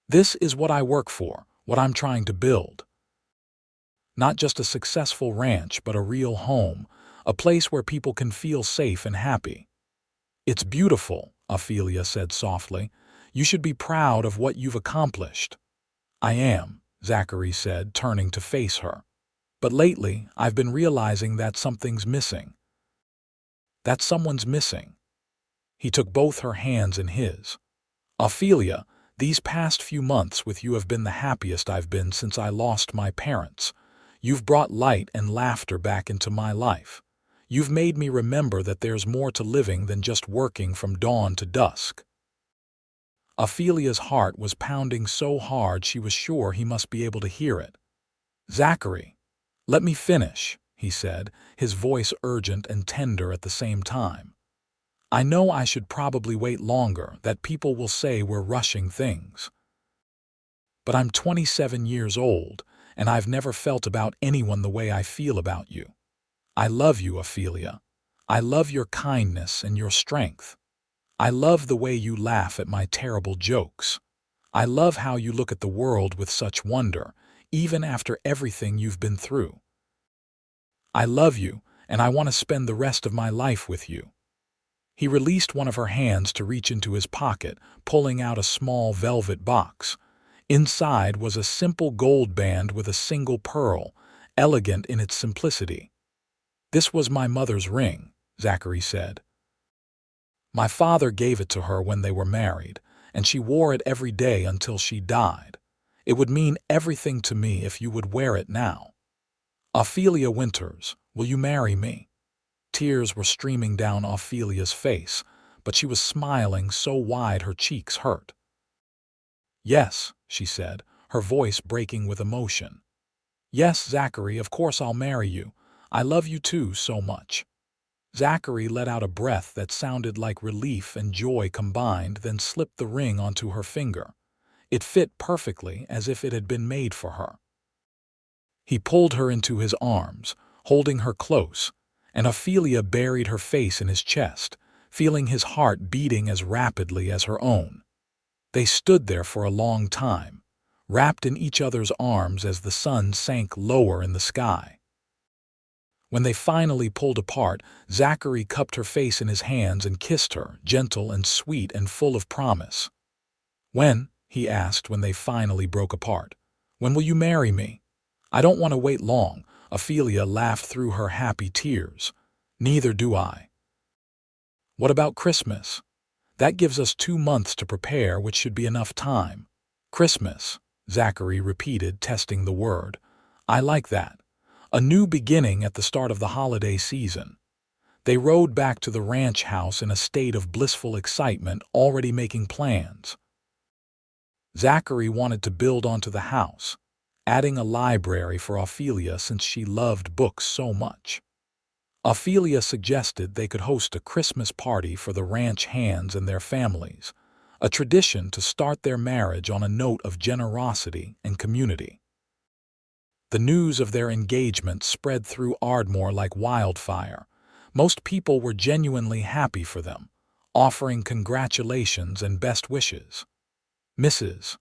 "This is what I work for, what I'm trying to build. Not just a successful ranch, but a real home, a place where people can feel safe and happy." "It's beautiful," Ophelia said softly. "You should be proud of what you've accomplished." "I am," Zachary said, turning to face her. "But lately, I've been realizing that something's missing. That someone's missing." He took both her hands in his. "Ophelia, these past few months with you have been the happiest I've been since I lost my parents. You've brought light and laughter back into my life. You've made me remember that there's more to living than just working from dawn to dusk." Ophelia's heart was pounding so hard she was sure he must be able to hear it. "Zachary, let me finish," he said, his voice urgent and tender at the same time. "I know I should probably wait longer, that people will say we're rushing things. But I'm 27 years old, and I've never felt about anyone the way I feel about you. I love you, Ophelia. I love your kindness and your strength. I love the way you laugh at my terrible jokes. I love how you look at the world with such wonder, even after everything you've been through. I love you, and I want to spend the rest of my life with you." He released one of her hands to reach into his pocket, pulling out a small velvet box. Inside was a simple gold band with a single pearl, elegant in its simplicity. "This was my mother's ring," Zachary said. "My father gave it to her when they were married, and she wore it every day until she died. It would mean everything to me if you would wear it now. Ophelia Winters, will you marry me?" Tears were streaming down Ophelia's face, but she was smiling so wide her cheeks hurt. "Yes," she said, her voice breaking with emotion. "Yes, Zachary, of course I'll marry you. I love you too so much." Zachary let out a breath that sounded like relief and joy combined, then slipped the ring onto her finger. It fit perfectly, as if it had been made for her. He pulled her into his arms, holding her close, and Ophelia buried her face in his chest, feeling his heart beating as rapidly as her own. They stood there for a long time, wrapped in each other's arms as the sun sank lower in the sky. When they finally pulled apart, Zachary cupped her face in his hands and kissed her, gentle and sweet and full of promise. "When?" he asked when they finally broke apart. "When will you marry me?" "I don't want to wait long," Ophelia laughed through her happy tears. "Neither do I." "What about Christmas?" "That gives us 2 months to prepare, which should be enough time." "Christmas," Zachary repeated, testing the word. "I like that. A new beginning at the start of the holiday season." They rode back to the ranch house in a state of blissful excitement, already making plans. Zachary wanted to build onto the house, adding a library for Ophelia since she loved books so much. Ophelia suggested they could host a Christmas party for the ranch hands and their families, a tradition to start their marriage on a note of generosity and community. The news of their engagement spread through Ardmore like wildfire. Most people were genuinely happy for them, offering congratulations and best wishes. Mrs.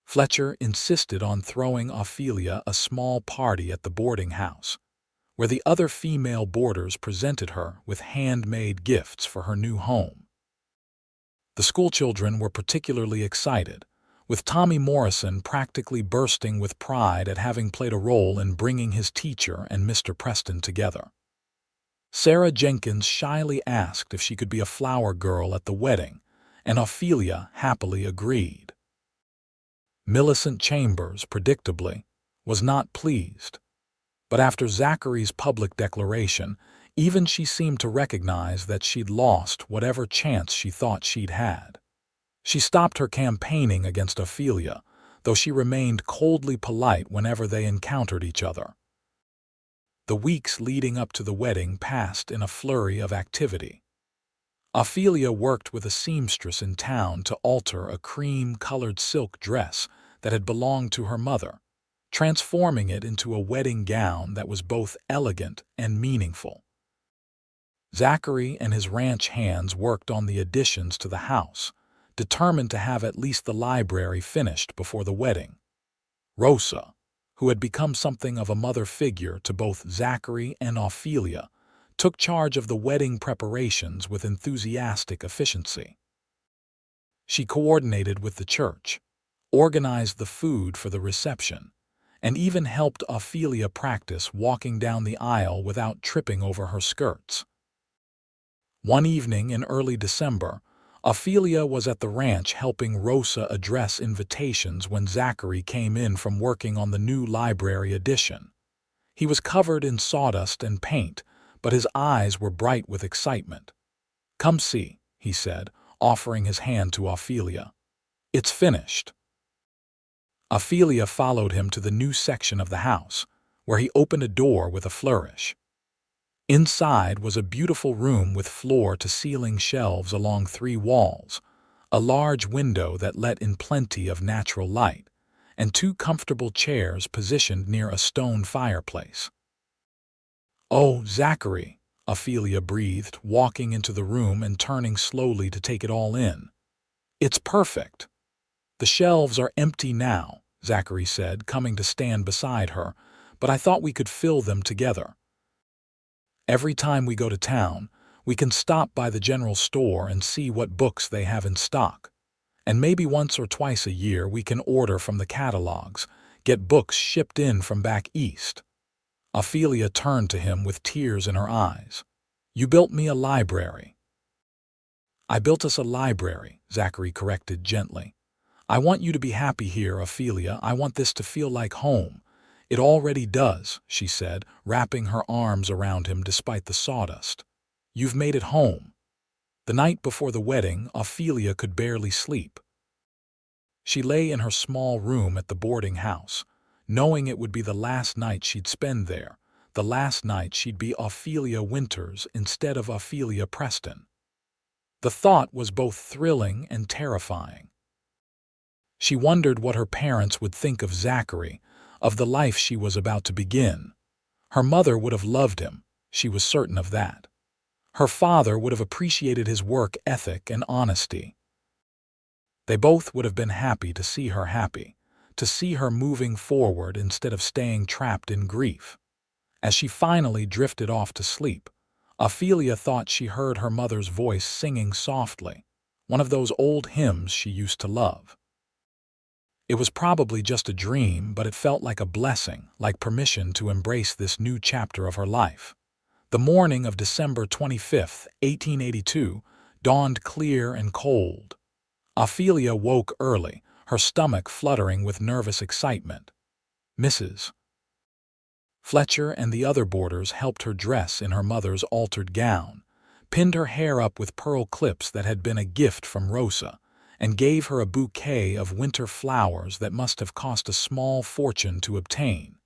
Fletcher insisted on throwing Ophelia a small party at the boarding house, where the other female boarders presented her with handmade gifts for her new home. The schoolchildren were particularly excited, with Tommy Morrison practically bursting with pride at having played a role in bringing his teacher and Mr. Preston together. Sarah Jenkins shyly asked if she could be a flower girl at the wedding, and Ophelia happily agreed. Millicent Chambers, predictably, was not pleased. But after Zachary's public declaration, even she seemed to recognize that she'd lost whatever chance she thought she'd had. She stopped her campaigning against Ophelia, though she remained coldly polite whenever they encountered each other. The weeks leading up to the wedding passed in a flurry of activity. Ophelia worked with a seamstress in town to alter a cream-colored silk dress that had belonged to her mother, transforming it into a wedding gown that was both elegant and meaningful. Zachary and his ranch hands worked on the additions to the house, determined to have at least the library finished before the wedding. Rosa, who had become something of a mother figure to both Zachary and Ophelia, took charge of the wedding preparations with enthusiastic efficiency. She coordinated with the church, organized the food for the reception, and even helped Ophelia practice walking down the aisle without tripping over her skirts. One evening in early December, Ophelia was at the ranch helping Rosa address invitations when Zachary came in from working on the new library addition. He was covered in sawdust and paint, but his eyes were bright with excitement. "Come see," he said, offering his hand to Ophelia. "It's finished." Ophelia followed him to the new section of the house, where he opened a door with a flourish. Inside was a beautiful room with floor-to-ceiling shelves along 3 walls, a large window that let in plenty of natural light, and 2 comfortable chairs positioned near a stone fireplace. "Oh, Zachary," Ophelia breathed, walking into the room and turning slowly to take it all in. "It's perfect." "The shelves are empty now," Zachary said, coming to stand beside her, "but I thought we could fill them together. Every time we go to town, we can stop by the general store and see what books they have in stock. And maybe once or twice a year we can order from the catalogs, get books shipped in from back east." Ophelia turned to him with tears in her eyes. "You built me a library." "I built us a library," Zachary corrected gently. "I want you to be happy here, Ophelia. I want this to feel like home." "It already does," she said, wrapping her arms around him despite the sawdust. "You've made it home." The night before the wedding, Ophelia could barely sleep. She lay in her small room at the boarding house, knowing it would be the last night she'd spend there, the last night she'd be Ophelia Winters instead of Ophelia Preston. The thought was both thrilling and terrifying. She wondered what her parents would think of Zachary, of the life she was about to begin. Her mother would have loved him, she was certain of that. Her father would have appreciated his work ethic and honesty. They both would have been happy to see her happy, to see her moving forward instead of staying trapped in grief. As she finally drifted off to sleep, Ophelia thought she heard her mother's voice singing softly, one of those old hymns she used to love. It was probably just a dream, but it felt like a blessing, like permission to embrace this new chapter of her life. The morning of December 25th, 1882, dawned clear and cold. Ophelia woke early, her stomach fluttering with nervous excitement. Mrs. Fletcher and the other boarders helped her dress in her mother's altered gown, pinned her hair up with pearl clips that had been a gift from Rosa, and gave her a bouquet of winter flowers that must have cost a small fortune to obtain.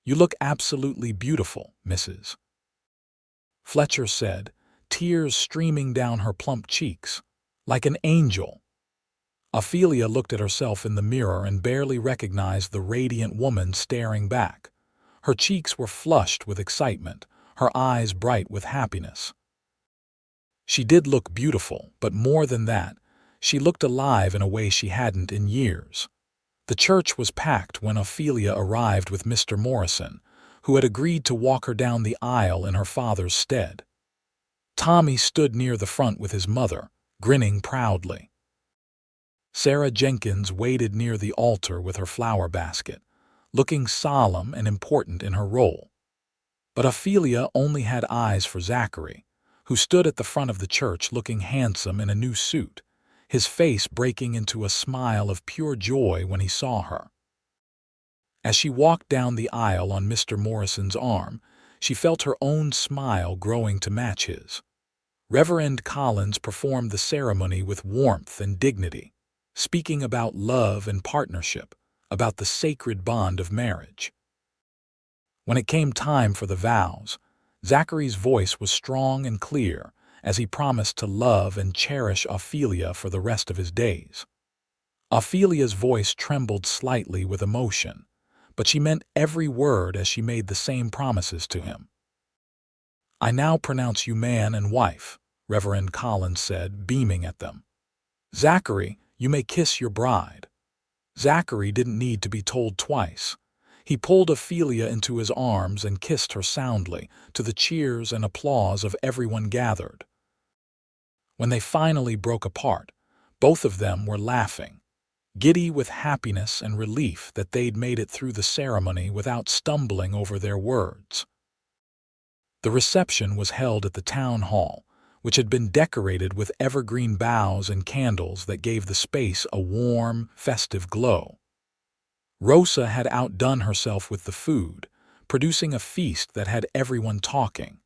"You look absolutely beautiful, Mrs. Fletcher said, tears streaming down her plump cheeks. "Like an angel." Ophelia looked at herself in the mirror and barely recognized the radiant woman staring back. Her cheeks were flushed with excitement, her eyes bright with happiness. She did look beautiful, but more than that, she looked alive in a way she hadn't in years. The church was packed when Ophelia arrived with Mr. Morrison, who had agreed to walk her down the aisle in her father's stead. Tommy stood near the front with his mother, grinning proudly. Sarah Jenkins waited near the altar with her flower basket, looking solemn and important in her role. But Ophelia only had eyes for Zachary, who stood at the front of the church looking handsome in a new suit, his face breaking into a smile of pure joy when he saw her. As she walked down the aisle on Mr. Morrison's arm, she felt her own smile growing to match his. Reverend Collins performed the ceremony with warmth and dignity, speaking about love and partnership, about the sacred bond of marriage. When it came time for the vows, Zachary's voice was strong and clear as he promised to love and cherish Ophelia for the rest of his days. Ophelia's voice trembled slightly with emotion, but she meant every word as she made the same promises to him. "I now pronounce you man and wife," Reverend Collins said, beaming at them. "Zachary, you may kiss your bride." Zachary didn't need to be told twice. He pulled Ophelia into his arms and kissed her soundly, to the cheers and applause of everyone gathered. When they finally broke apart, both of them were laughing, giddy with happiness and relief that they'd made it through the ceremony without stumbling over their words. The reception was held at the town hall, which had been decorated with evergreen boughs and candles that gave the space a warm, festive glow. Rosa had outdone herself with the food, producing a feast that had everyone talking.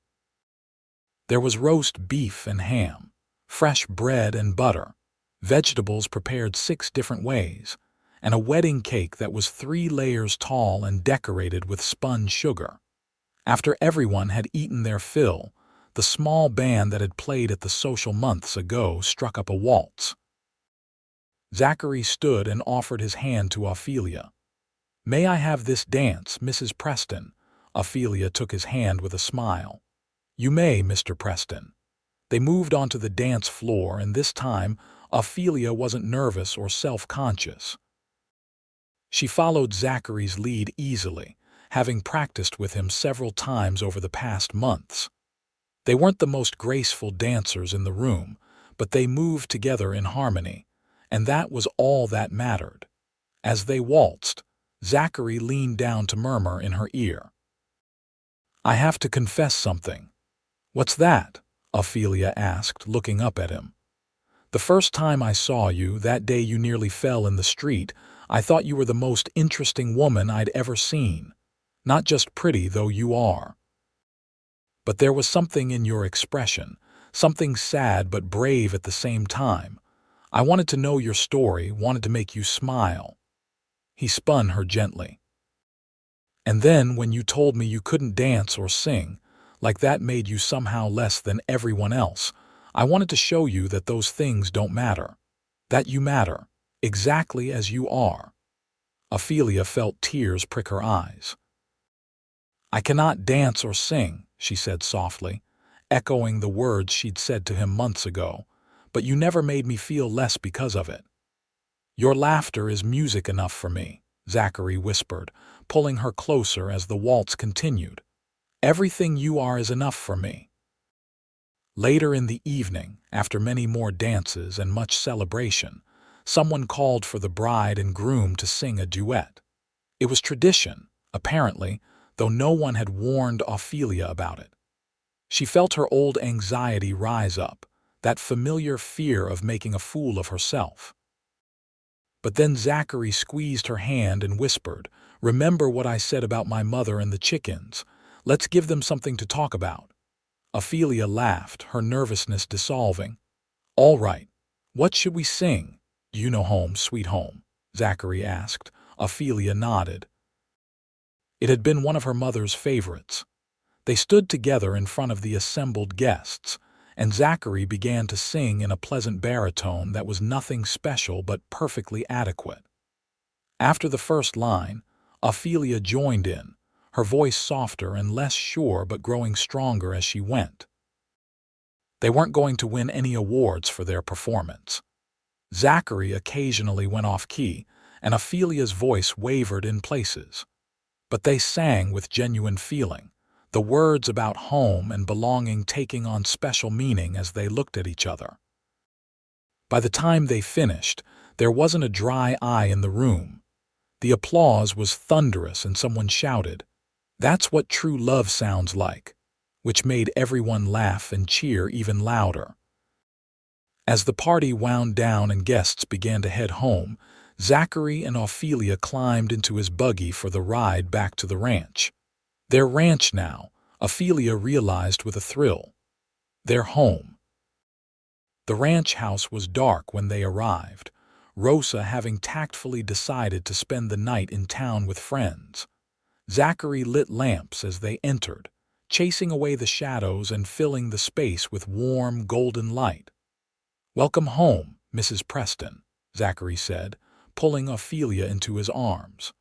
There was roast beef and ham, fresh bread and butter, vegetables prepared 6 different ways, and a wedding cake that was 3 layers tall and decorated with spun sugar. After everyone had eaten their fill, the small band that had played at the social months ago struck up a waltz. Zachary stood and offered his hand to Ophelia. "May I have this dance, Mrs. Preston?" Ophelia took his hand with a smile. "You may, Mr. Preston." They moved onto the dance floor, and this time Ophelia wasn't nervous or self-conscious. She followed Zachary's lead easily, having practiced with him several times over the past months. They weren't the most graceful dancers in the room, but they moved together in harmony, and that was all that mattered. As they waltzed, Zachary leaned down to murmur in her ear, "I have to confess something." "What's that?" Ophelia asked, looking up at him. "The first time I saw you, that day you nearly fell in the street, I thought you were the most interesting woman I'd ever seen. Not just pretty, though you are. But there was something in your expression, something sad but brave at the same time. I wanted to know your story, wanted to make you smile." He spun her gently. "And then when you told me you couldn't dance or sing, like that made you somehow less than everyone else, I wanted to show you that those things don't matter. That you matter, exactly as you are." Ophelia felt tears prick her eyes. "I cannot dance or sing," she said softly, echoing the words she'd said to him months ago, "but you never made me feel less because of it." "Your laughter is music enough for me," Zachary whispered, pulling her closer as the waltz continued. Everything you are is enough for me." Later in the evening, after many more dances and much celebration, someone called for the bride and groom to sing a duet. It was tradition, apparently, though no one had warned Ophelia about it. She felt her old anxiety rise up, that familiar fear of making a fool of herself. But then Zachary squeezed her hand and whispered, "Remember what I said about my mother and the chickens. Let's give them something to talk about." Ophelia laughed, her nervousness dissolving. "All right. What should we sing?" "You know Home, Sweet Home," Zachary asked. Ophelia nodded. It had been one of her mother's favorites. They stood together in front of the assembled guests, and Zachary began to sing in a pleasant baritone that was nothing special but perfectly adequate. After the first line, Ophelia joined in, her voice softer and less sure but growing stronger as she went. They weren't going to win any awards for their performance. Zachary occasionally went off key, and Ophelia's voice wavered in places. But they sang with genuine feeling, the words about home and belonging taking on special meaning as they looked at each other. By the time they finished, there wasn't a dry eye in the room. The applause was thunderous and someone shouted, "That's what true love sounds like," which made everyone laugh and cheer even louder. As the party wound down and guests began to head home, Zachary and Ophelia climbed into his buggy for the ride back to the ranch. Their ranch now, Ophelia realized with a thrill. Their home. The ranch house was dark when they arrived, Rosa having tactfully decided to spend the night in town with friends. Zachary lit lamps as they entered, chasing away the shadows and filling the space with warm, golden light. "Welcome home, Mrs. Preston," Zachary said, pulling Ophelia into his arms.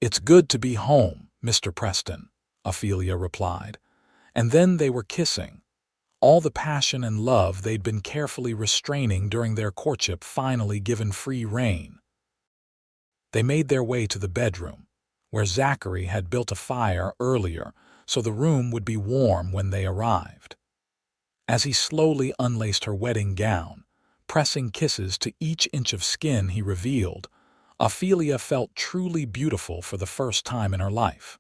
"It's good to be home, Mr. Preston," Ophelia replied, and then they were kissing. All the passion and love they'd been carefully restraining during their courtship finally given free rein. They made their way to the bedroom, where Zachary had built a fire earlier so the room would be warm when they arrived. As he slowly unlaced her wedding gown, pressing kisses to each inch of skin he revealed, Ophelia felt truly beautiful for the first time in her life.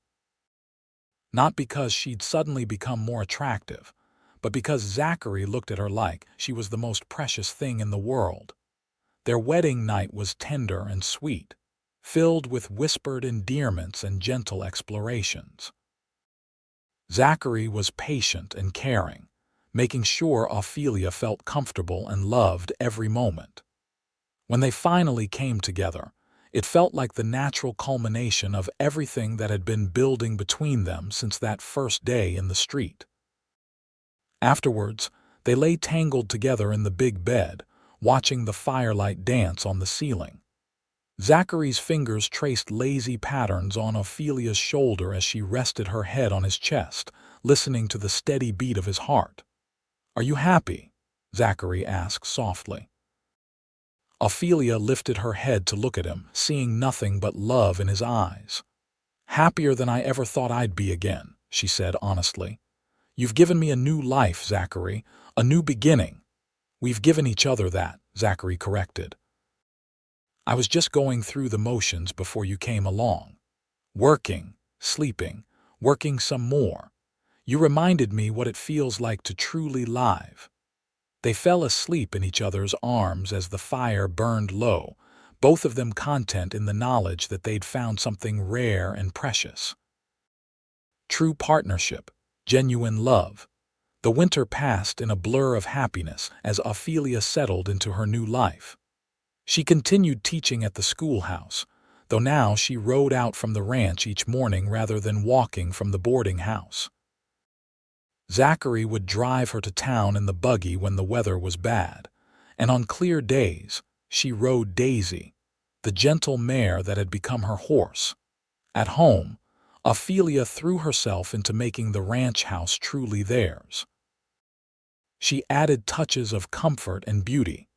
Not because she'd suddenly become more attractive, but because Zachary looked at her like she was the most precious thing in the world. Their wedding night was tender and sweet, filled with whispered endearments and gentle explorations. Zachary was patient and caring, making sure Ophelia felt comfortable and loved every moment. When they finally came together, it felt like the natural culmination of everything that had been building between them since that first day in the street. Afterwards, they lay tangled together in the big bed, watching the firelight dance on the ceiling. Zachary's fingers traced lazy patterns on Ophelia's shoulder as she rested her head on his chest, listening to the steady beat of his heart. "Are you happy?" Zachary asked softly. Ophelia lifted her head to look at him, seeing nothing but love in his eyes. "Happier than I ever thought I'd be again," she said honestly. "You've given me a new life, Zachary, a new beginning." "We've given each other that," Zachary corrected. "I was just going through the motions before you came along. Working, sleeping, working some more. You reminded me what it feels like to truly live." They fell asleep in each other's arms as the fire burned low, both of them content in the knowledge that they'd found something rare and precious. True partnership, genuine love. The winter passed in a blur of happiness as Ophelia settled into her new life. She continued teaching at the schoolhouse, though now she rode out from the ranch each morning rather than walking from the boarding house. Zachary would drive her to town in the buggy when the weather was bad, and on clear days, she rode Daisy, the gentle mare that had become her horse. At home, Ophelia threw herself into making the ranch house truly theirs. She added touches of comfort and beauty,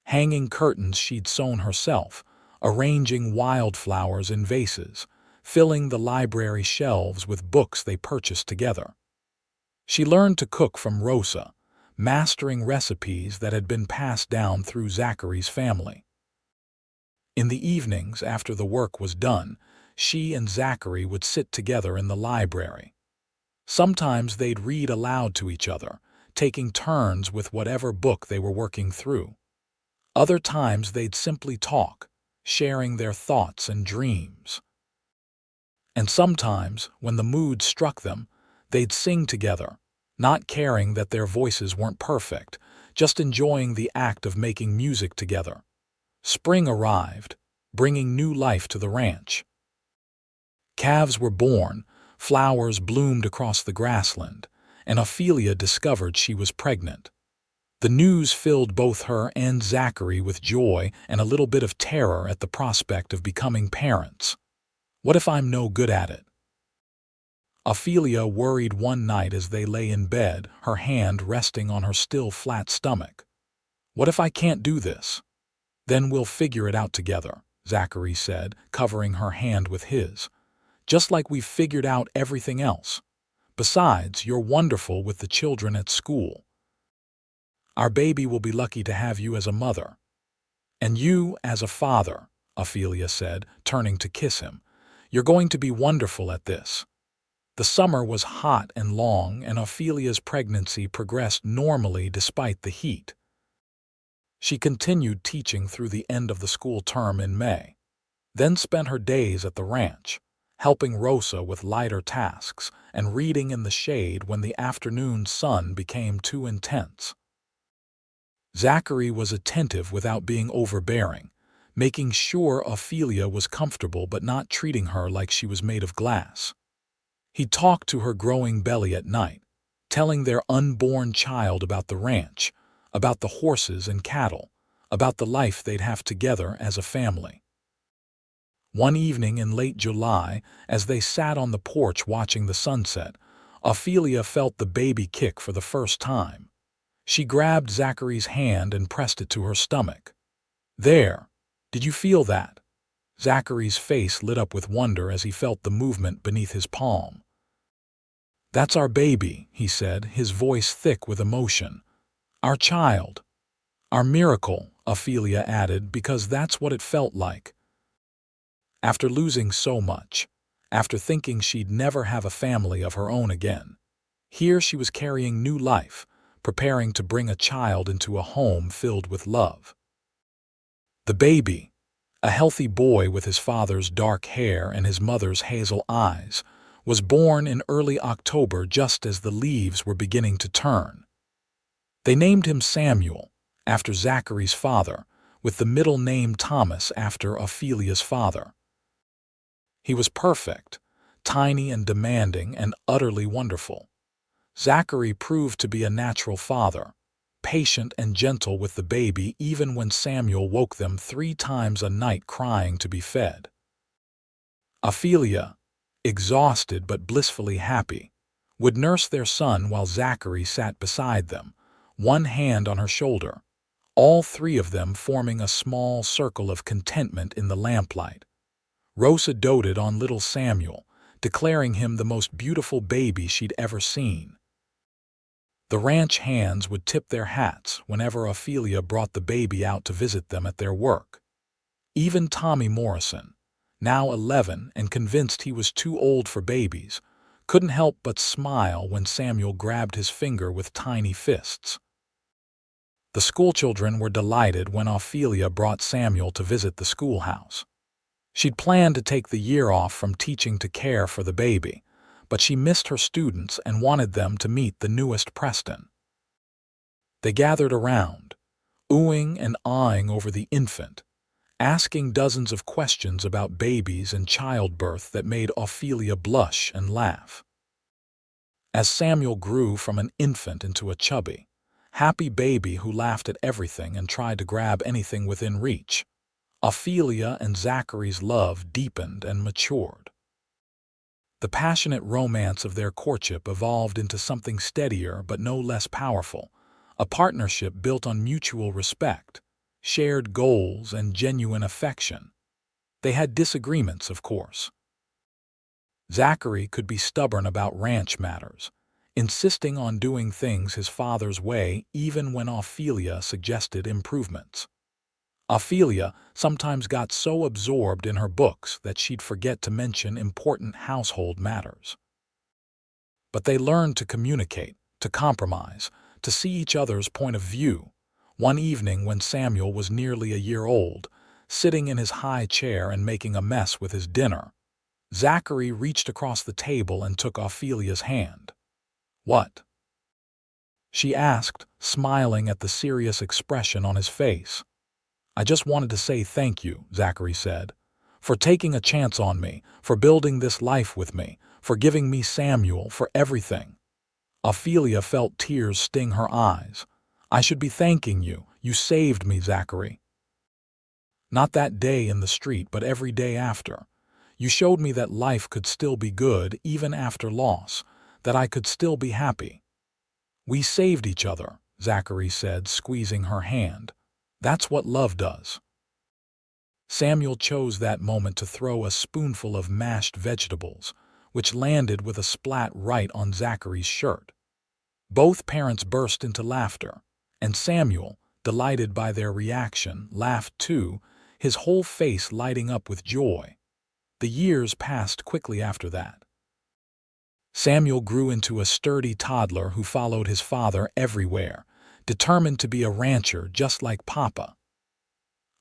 hanging curtains she'd sewn herself, arranging wildflowers in vases, filling the library shelves with books they purchased together. She learned to cook from Rosa, mastering recipes that had been passed down through Zachary's family. In the evenings, after the work was done, she and Zachary would sit together in the library. Sometimes they'd read aloud to each other, taking turns with whatever book they were working through. Other times they'd simply talk, sharing their thoughts and dreams. And sometimes, when the mood struck them, they'd sing together, not caring that their voices weren't perfect, just enjoying the act of making music together. Spring arrived, bringing new life to the ranch. Calves were born, flowers bloomed across the grassland, and Ophelia discovered she was pregnant. The news filled both her and Zachary with joy and a little bit of terror at the prospect of becoming parents. What if I'm no good at it? Ophelia worried one night as they lay in bed, her hand resting on her still flat stomach. What if I can't do this? Then we'll figure it out together, Zachary said, covering her hand with his. Just like we've figured out everything else. Besides, you're wonderful with the children at school. Our baby will be lucky to have you as a mother. And you as a father, Ophelia said, turning to kiss him. You're going to be wonderful at this. The summer was hot and long, and Ophelia's pregnancy progressed normally despite the heat. She continued teaching through the end of the school term in May, then spent her days at the ranch, helping Rosa with lighter tasks and reading in the shade when the afternoon sun became too intense. Zachary was attentive without being overbearing, making sure Ophelia was comfortable but not treating her like she was made of glass. He talked to her growing belly at night, telling their unborn child about the ranch, about the horses and cattle, about the life they'd have together as a family. One evening in late July, as they sat on the porch watching the sunset, Ophelia felt the baby kick for the first time. She grabbed Zachary's hand and pressed it to her stomach. There, did you feel that? Zachary's face lit up with wonder as he felt the movement beneath his palm. That's our baby, he said, his voice thick with emotion. Our child. Our miracle, Ophelia added, because that's what it felt like. After losing so much, after thinking she'd never have a family of her own again, here she was carrying new life, preparing to bring a child into a home filled with love. The baby, a healthy boy with his father's dark hair and his mother's hazel eyes, was born in early October just as the leaves were beginning to turn. They named him Samuel, after Zachary's father, with the middle name Thomas after Ophelia's father. He was perfect, tiny and demanding and utterly wonderful. Zachary proved to be a natural father, patient and gentle with the baby even when Samuel woke them 3 times a night crying to be fed. Ophelia, exhausted but blissfully happy, would nurse their son while Zachary sat beside them, one hand on her shoulder, all 3 of them forming a small circle of contentment in the lamplight. Rosa doted on little Samuel, declaring him the most beautiful baby she'd ever seen. The ranch hands would tip their hats whenever Ophelia brought the baby out to visit them at their work. Even Tommy Morrison, now 11 and convinced he was too old for babies, couldn't help but smile when Samuel grabbed his finger with tiny fists. The schoolchildren were delighted when Ophelia brought Samuel to visit the schoolhouse. She'd planned to take the year off from teaching to care for the baby, but she missed her students and wanted them to meet the newest Preston. They gathered around, oohing and aahing over the infant, asking dozens of questions about babies and childbirth that made Ophelia blush and laugh. As Samuel grew from an infant into a chubby, happy baby who laughed at everything and tried to grab anything within reach, Ophelia and Zachary's love deepened and matured. The passionate romance of their courtship evolved into something steadier but no less powerful, a partnership built on mutual respect, shared goals, and genuine affection. They had disagreements, of course. Zachary could be stubborn about ranch matters, insisting on doing things his father's way even when Ophelia suggested improvements. Ophelia sometimes got so absorbed in her books that she'd forget to mention important household matters. But they learned to communicate, to compromise, to see each other's point of view. One evening when Samuel was nearly a year old, sitting in his high chair and making a mess with his dinner, Zachary reached across the table and took Ophelia's hand. "What?" she asked, smiling at the serious expression on his face. "I just wanted to say thank you," Zachary said, "for taking a chance on me, for building this life with me, for giving me Samuel, for everything." Ophelia felt tears sting her eyes. "I should be thanking you. You saved me, Zachary. Not that day in the street, but every day after. You showed me that life could still be good even after loss, that I could still be happy." "We saved each other," Zachary said, squeezing her hand. "That's what love does." Samuel chose that moment to throw a spoonful of mashed vegetables, which landed with a splat right on Zachary's shirt. Both parents burst into laughter, and Samuel, delighted by their reaction, laughed too, his whole face lighting up with joy. The years passed quickly after that. Samuel grew into a sturdy toddler who followed his father everywhere, determined to be a rancher just like Papa.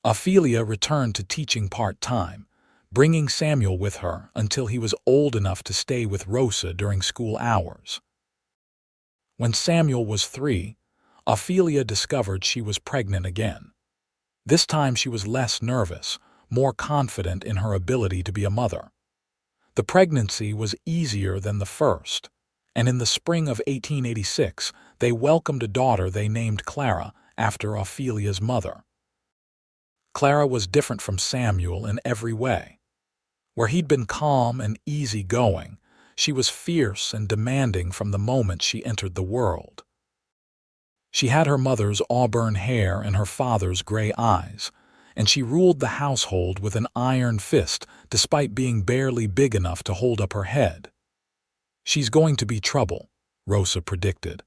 Ophelia returned to teaching part-time, bringing Samuel with her until he was old enough to stay with Rosa during school hours. When Samuel was 3, Ophelia discovered she was pregnant again. This time she was less nervous, more confident in her ability to be a mother. The pregnancy was easier than the first, and in the spring of 1886 they welcomed a daughter they named Clara after Ophelia's mother. Clara was different from Samuel in every way. Where he'd been calm and easygoing, she was fierce and demanding from the moment she entered the world. She had her mother's auburn hair and her father's gray eyes, and she ruled the household with an iron fist despite being barely big enough to hold up her head. "She's going to be trouble," Rosa predicted,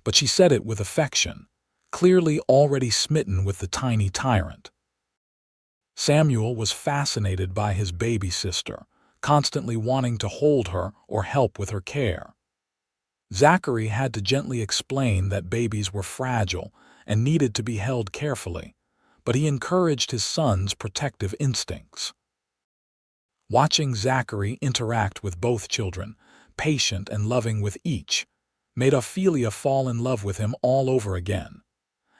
but she said it with affection, clearly already smitten with the tiny tyrant. Samuel was fascinated by his baby sister, constantly wanting to hold her or help with her care. Zachary had to gently explain that babies were fragile and needed to be held carefully, but he encouraged his son's protective instincts. Watching Zachary interact with both children, patient and loving with each, made Ophelia fall in love with him all over again.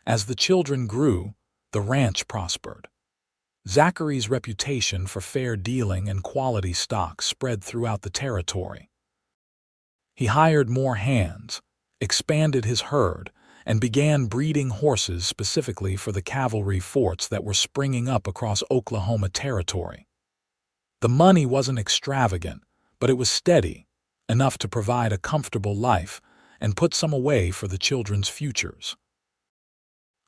As the children grew, the ranch prospered. Zachary's reputation for fair dealing and quality stock spread throughout the territory. He hired more hands, expanded his herd, and began breeding horses specifically for the cavalry forts that were springing up across Oklahoma territory. The money wasn't extravagant, but it was steady, enough to provide a comfortable life and put some away for the children's futures.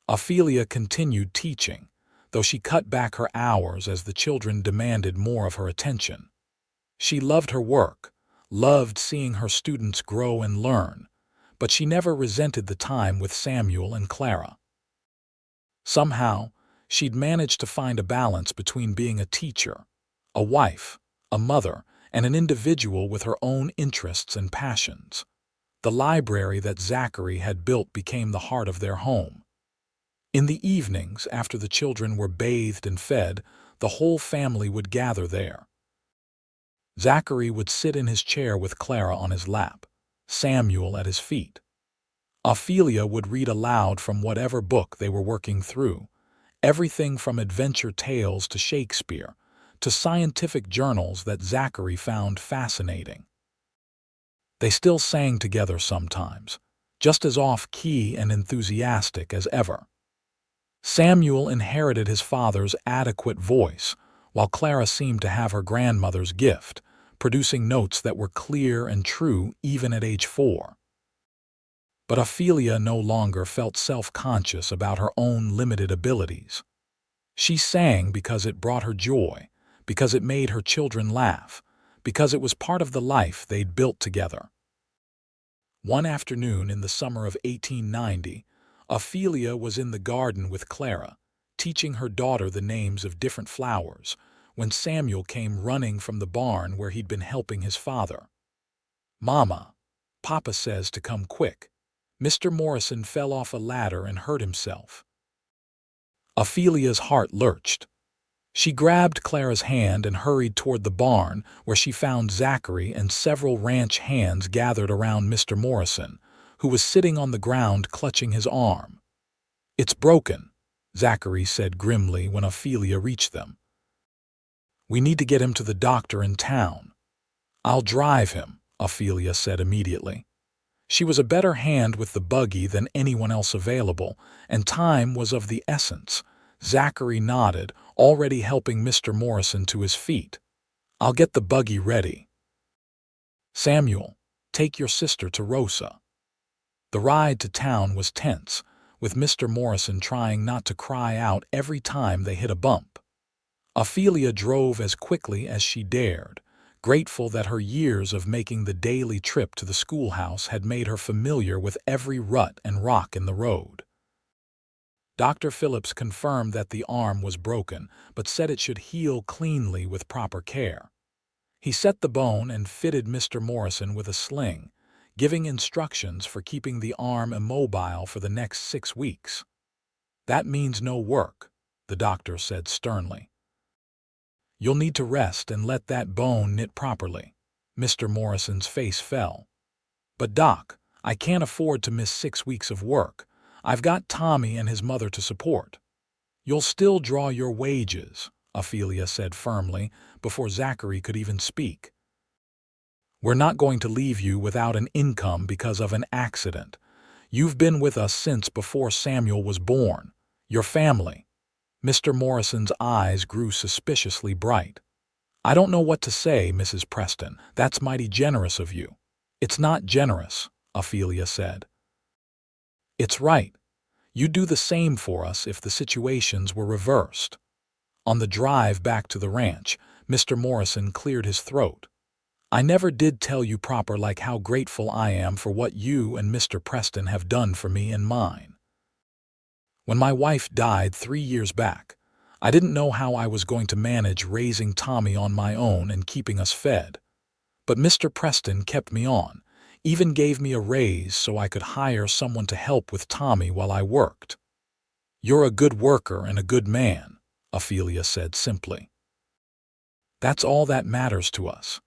Ophelia continued teaching, though she cut back her hours as the children demanded more of her attention. She loved her work, loved seeing her students grow and learn, but she never resented the time with Samuel and Clara. Somehow, she'd managed to find a balance between being a teacher, a wife, a mother, and an individual with her own interests and passions. The library that Zachary had built became the heart of their home. In the evenings, after the children were bathed and fed, the whole family would gather there. Zachary would sit in his chair with Clara on his lap, Samuel at his feet. Ophelia would read aloud from whatever book they were working through, everything from adventure tales to Shakespeare, to scientific journals that Zachary found fascinating. They still sang together sometimes, just as off-key and enthusiastic as ever. Samuel inherited his father's adequate voice, while Clara seemed to have her grandmother's gift, producing notes that were clear and true even at age 4. But Ophelia no longer felt self-conscious about her own limited abilities. She sang because it brought her joy, because it made her children laugh, because it was part of the life they'd built together. One afternoon in the summer of 1890, Ophelia was in the garden with Clara, teaching her daughter the names of different flowers, when Samuel came running from the barn where he'd been helping his father. "Mama, Papa says to come quick. Mr. Morrison fell off a ladder and hurt himself." Ophelia's heart lurched. She grabbed Clara's hand and hurried toward the barn, where she found Zachary and several ranch hands gathered around Mr. Morrison, who was sitting on the ground clutching his arm. "It's broken," Zachary said grimly when Ophelia reached them. "We need to get him to the doctor in town." "I'll drive him," Ophelia said immediately. She was a better hand with the buggy than anyone else available, and time was of the essence. Zachary nodded, already helping Mr. Morrison to his feet. "I'll get the buggy ready. Samuel, take your sister to Rosa." The ride to town was tense, with Mr. Morrison trying not to cry out every time they hit a bump. Ophelia drove as quickly as she dared, grateful that her years of making the daily trip to the schoolhouse had made her familiar with every rut and rock in the road. Dr. Phillips confirmed that the arm was broken, but said it should heal cleanly with proper care. He set the bone and fitted Mr. Morrison with a sling, giving instructions for keeping the arm immobile for the next 6 weeks. "That means no work," the doctor said sternly. "You'll need to rest and let that bone knit properly." Mr. Morrison's face fell. "But Doc, I can't afford to miss 6 weeks of work. I've got Tommy and his mother to support." "You'll still draw your wages," Ophelia said firmly, before Zachary could even speak. "We're not going to leave you without an income because of an accident. You've been with us since before Samuel was born. Your family." Mr. Morrison's eyes grew suspiciously bright. "I don't know what to say, Mrs. Preston. That's mighty generous of you." "It's not generous," Ophelia said. "It's right. You'd do the same for us if the situations were reversed." On the drive back to the ranch, Mr. Morrison cleared his throat. "I never did tell you proper like how grateful I am for what you and Mr. Preston have done for me and mine. When my wife died 3 years back, I didn't know how I was going to manage raising Tommy on my own and keeping us fed. But Mr. Preston kept me on, even gave me a raise so I could hire someone to help with Tommy while I worked." "You're a good worker and a good man," Ophelia said simply. "That's all that matters to us."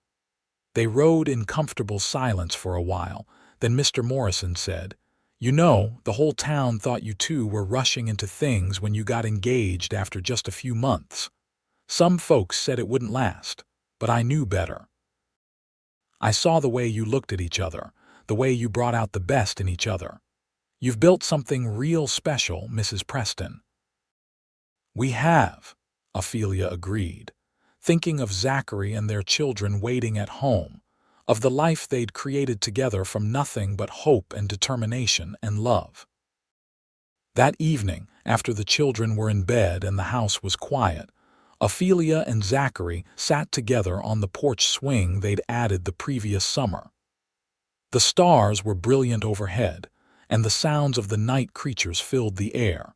They rode in comfortable silence for a while, then Mr. Morrison said, "You know, the whole town thought you two were rushing into things when you got engaged after just a few months. Some folks said it wouldn't last, but I knew better. I saw the way you looked at each other, the way you brought out the best in each other. You've built something real special, Mrs. Preston." "We have," Ophelia agreed, thinking of Zachary and their children waiting at home, of the life they'd created together from nothing but hope and determination and love. That evening, after the children were in bed and the house was quiet, Ophelia and Zachary sat together on the porch swing they'd added the previous summer. The stars were brilliant overhead, and the sounds of the night creatures filled the air.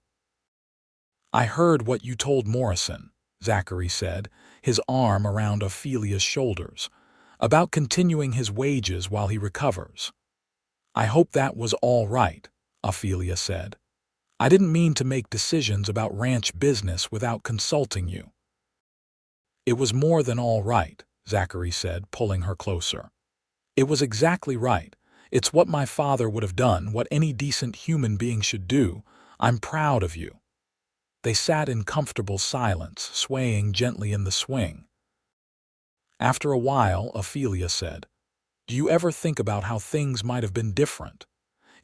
"I heard what you told Morrison," Zachary said, his arm around Ophelia's shoulders, "about continuing his wages while he recovers." "I hope that was all right," Ophelia said. "I didn't mean to make decisions about ranch business without consulting you." "It was more than all right," Zachary said, pulling her closer. "It was exactly right. It's what my father would have done, what any decent human being should do. I'm proud of you." They sat in comfortable silence, swaying gently in the swing. After a while, Ophelia said, "Do you ever think about how things might have been different?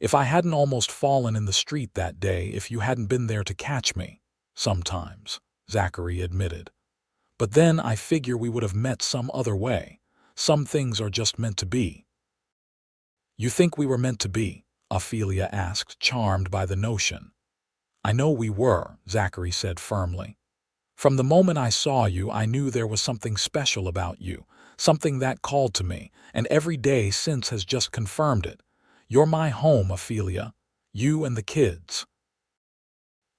If I hadn't almost fallen in the street that day, if you hadn't been there to catch me?" "Sometimes," Zachary admitted. "But then I figure we would have met some other way. Some things are just meant to be." "You think we were meant to be?" Ophelia asked, charmed by the notion. "I know we were," Zachary said firmly. "From the moment I saw you, I knew there was something special about you, something that called to me, and every day since has just confirmed it. You're my home, Ophelia. You and the kids.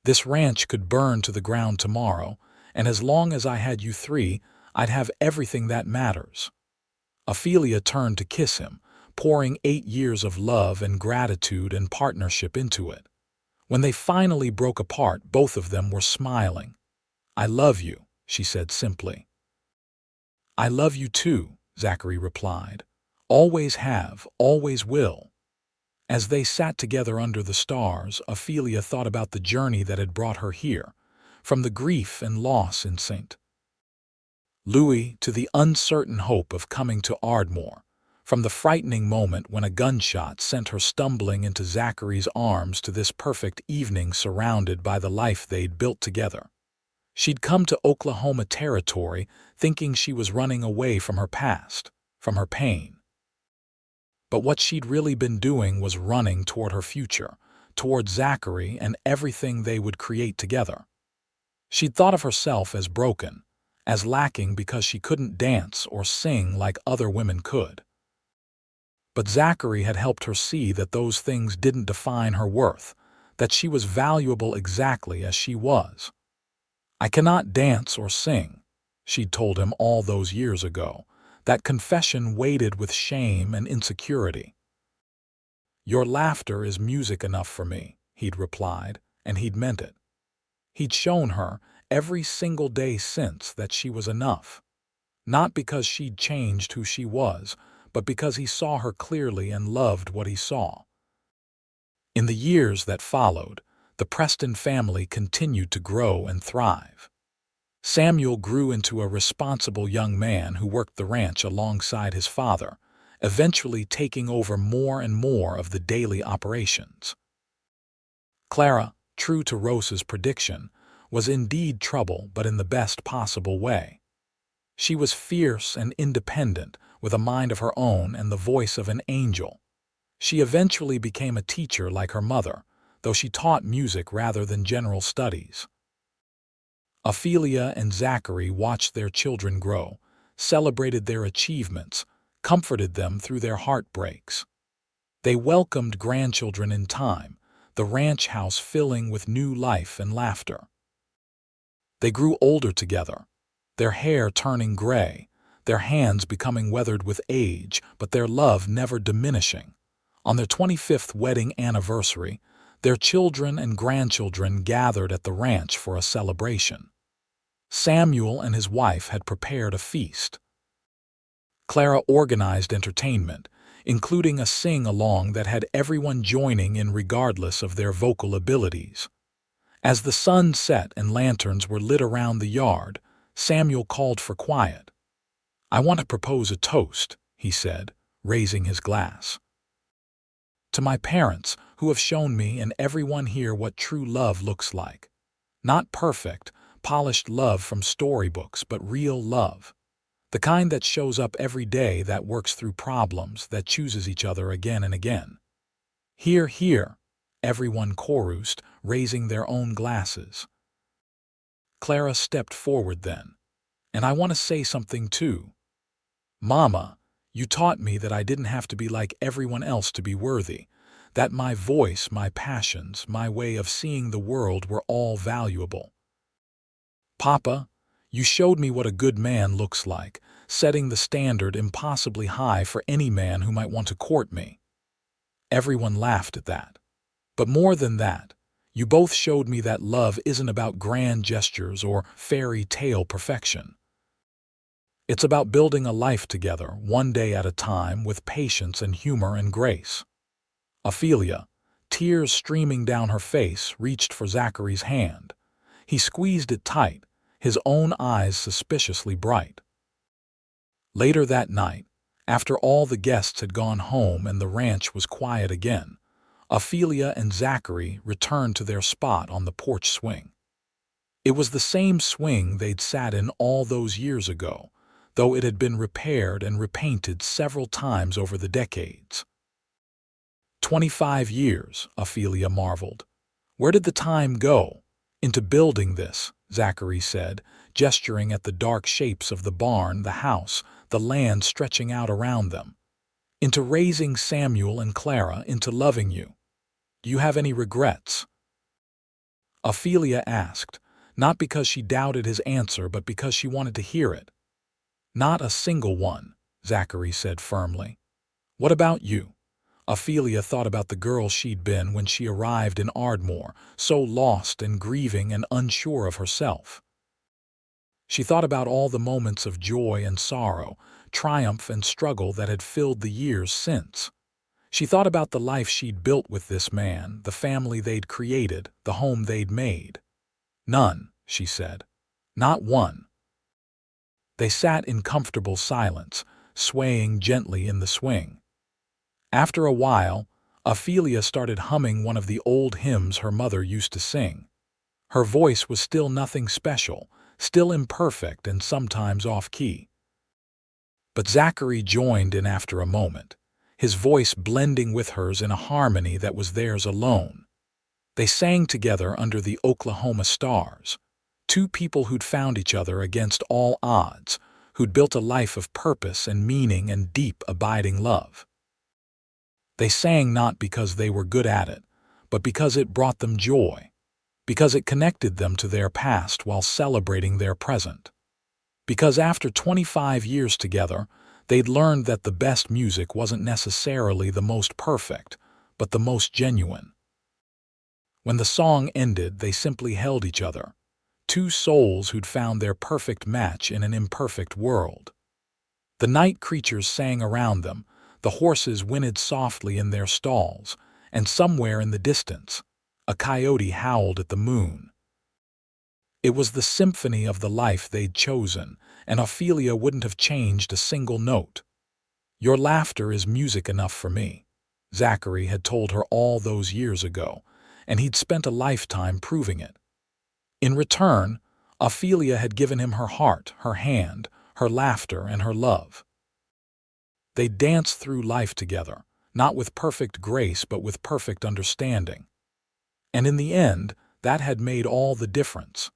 This ranch could burn to the ground tomorrow, and as long as I had you three, I'd have everything that matters. Ophelia turned to kiss him, pouring 8 years of love and gratitude and partnership into it. When they finally broke apart, both of them were smiling. "I love you," she said simply. "I love you too," Zachary replied. "Always have, always will." As they sat together under the stars, Ophelia thought about the journey that had brought her here, from the grief and loss in St. Louis to the uncertain hope of coming to Ardmore, from the frightening moment when a gunshot sent her stumbling into Zachary's arms to this perfect evening surrounded by the life they'd built together. She'd come to Oklahoma territory thinking she was running away from her past, from her pain. But what she'd really been doing was running toward her future, toward Zachary and everything they would create together. She'd thought of herself as broken, as lacking because she couldn't dance or sing like other women could. But Zachary had helped her see that those things didn't define her worth, that she was valuable exactly as she was. "I cannot dance or sing," she'd told him all those years ago. That confession weighted with shame and insecurity. "Your laughter is music enough for me," he'd replied, and he'd meant it. He'd shown her, every single day since, that she was enough. Not because she'd changed who she was, but because he saw her clearly and loved what he saw. In the years that followed, the Preston family continued to grow and thrive. Samuel grew into a responsible young man who worked the ranch alongside his father, eventually taking over more and more of the daily operations. Clara, true to Rose's prediction, was indeed trouble, but in the best possible way. She was fierce and independent, with a mind of her own and the voice of an angel. She eventually became a teacher like her mother, though she taught music rather than general studies. Ophelia and Zachary watched their children grow, celebrated their achievements, comforted them through their heartbreaks. They welcomed grandchildren in time, the ranch house filling with new life and laughter. They grew older together, their hair turning gray, their hands becoming weathered with age, but their love never diminishing. On their 25th wedding anniversary, their children and grandchildren gathered at the ranch for a celebration. Samuel and his wife had prepared a feast. Clara organized entertainment, including a sing-along that had everyone joining in regardless of their vocal abilities. As the sun set and lanterns were lit around the yard, Samuel called for quiet. "I want to propose a toast," he said, raising his glass. "To my parents, who have shown me and everyone here what true love looks like. Not perfect, polished love from storybooks, but real love. The kind that shows up every day, that works through problems, that chooses each other again and again." "Hear, hear," everyone chorused, raising their own glasses. Clara stepped forward then. "And I want to say something too. Mama, you taught me that I didn't have to be like everyone else to be worthy, that my voice, my passions, my way of seeing the world were all valuable. Papa, you showed me what a good man looks like, setting the standard impossibly high for any man who might want to court me." Everyone laughed at that. "But more than that, you both showed me that love isn't about grand gestures or fairy tale perfection. It's about building a life together, one day at a time, with patience and humor and grace." Ophelia, tears streaming down her face, reached for Zachary's hand. He squeezed it tight, his own eyes suspiciously bright. Later that night, after all the guests had gone home and the ranch was quiet again, Ophelia and Zachary returned to their spot on the porch swing. It was the same swing they'd sat in all those years ago, though it had been repaired and repainted several times over the decades. 25 years, Ophelia marveled. Where did the time go? "Into building this," Zachary said, gesturing at the dark shapes of the barn, the house, the land stretching out around them. "Into raising Samuel and Clara, into loving you. Do you have any regrets?" Ophelia asked, not because she doubted his answer, but because she wanted to hear it. "Not a single one," Zachary said firmly. "What about you?" Ophelia thought about the girl she'd been when she arrived in Ardmore, so lost and grieving and unsure of herself. She thought about all the moments of joy and sorrow, triumph and struggle that had filled the years since. She thought about the life she'd built with this man, the family they'd created, the home they'd made. "None," she said. "Not one." They sat in comfortable silence, swaying gently in the swing. After a while, Ophelia started humming one of the old hymns her mother used to sing. Her voice was still nothing special, still imperfect and sometimes off-key. But Zachary joined in after a moment, his voice blending with hers in a harmony that was theirs alone. They sang together under the Oklahoma stars, two people who'd found each other against all odds, who'd built a life of purpose and meaning and deep, abiding love. They sang not because they were good at it, but because it brought them joy, because it connected them to their past while celebrating their present. Because after 25 years together, they'd learned that the best music wasn't necessarily the most perfect, but the most genuine. When the song ended, they simply held each other, two souls who'd found their perfect match in an imperfect world. The night creatures sang around them, the horses whinnied softly in their stalls, and somewhere in the distance, a coyote howled at the moon. It was the symphony of the life they'd chosen, and Ophelia wouldn't have changed a single note. "Your laughter is music enough for me," Zachary had told her all those years ago, and he'd spent a lifetime proving it. In return, Ophelia had given him her heart, her hand, her laughter, and her love. They danced through life together, not with perfect grace but with perfect understanding. And in the end, that had made all the difference.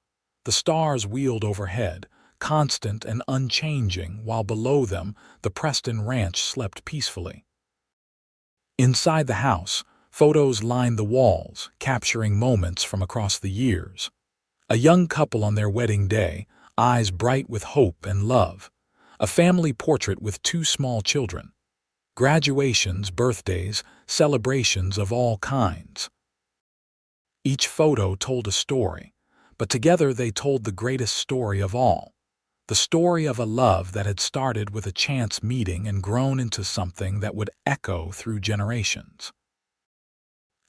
The stars wheeled overhead, constant and unchanging, while below them the Preston ranch slept peacefully. Inside the house, photos lined the walls, capturing moments from across the years. A young couple on their wedding day, eyes bright with hope and love. A family portrait with two small children. Graduations, birthdays, celebrations of all kinds. Each photo told a story, but together they told the greatest story of all. The story of a love that had started with a chance meeting and grown into something that would echo through generations.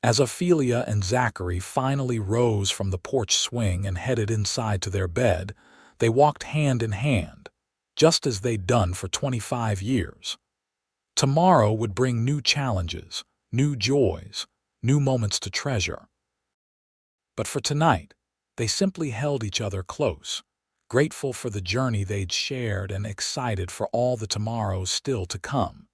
As Ophelia and Zachary finally rose from the porch swing and headed inside to their bed, they walked hand in hand, just as they'd done for 25 years. Tomorrow would bring new challenges, new joys, new moments to treasure. But for tonight, they simply held each other close, grateful for the journey they'd shared and excited for all the tomorrows still to come.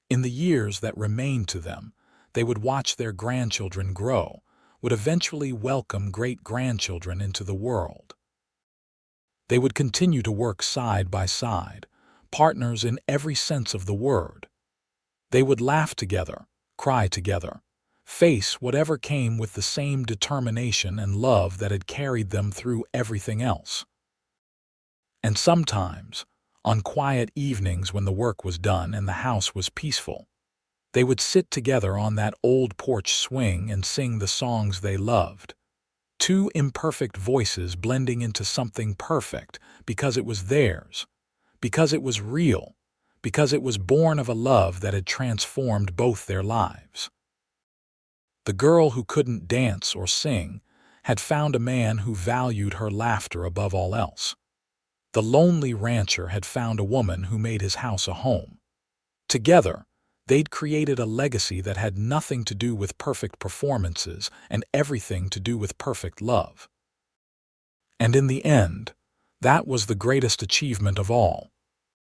In the years that remained to them, they would watch their grandchildren grow, would eventually welcome great-grandchildren into the world. They would continue to work side by side, partners in every sense of the word. They would laugh together, cry together, face whatever came with the same determination and love that had carried them through everything else. And sometimes, on quiet evenings when the work was done and the house was peaceful, they would sit together on that old porch swing and sing the songs they loved. Two imperfect voices blending into something perfect because it was theirs, because it was real, because it was born of a love that had transformed both their lives. The girl who couldn't dance or sing had found a man who valued her laughter above all else. The lonely rancher had found a woman who made his house a home. Together, they'd created a legacy that had nothing to do with perfect performances and everything to do with perfect love. And in the end, that was the greatest achievement of all.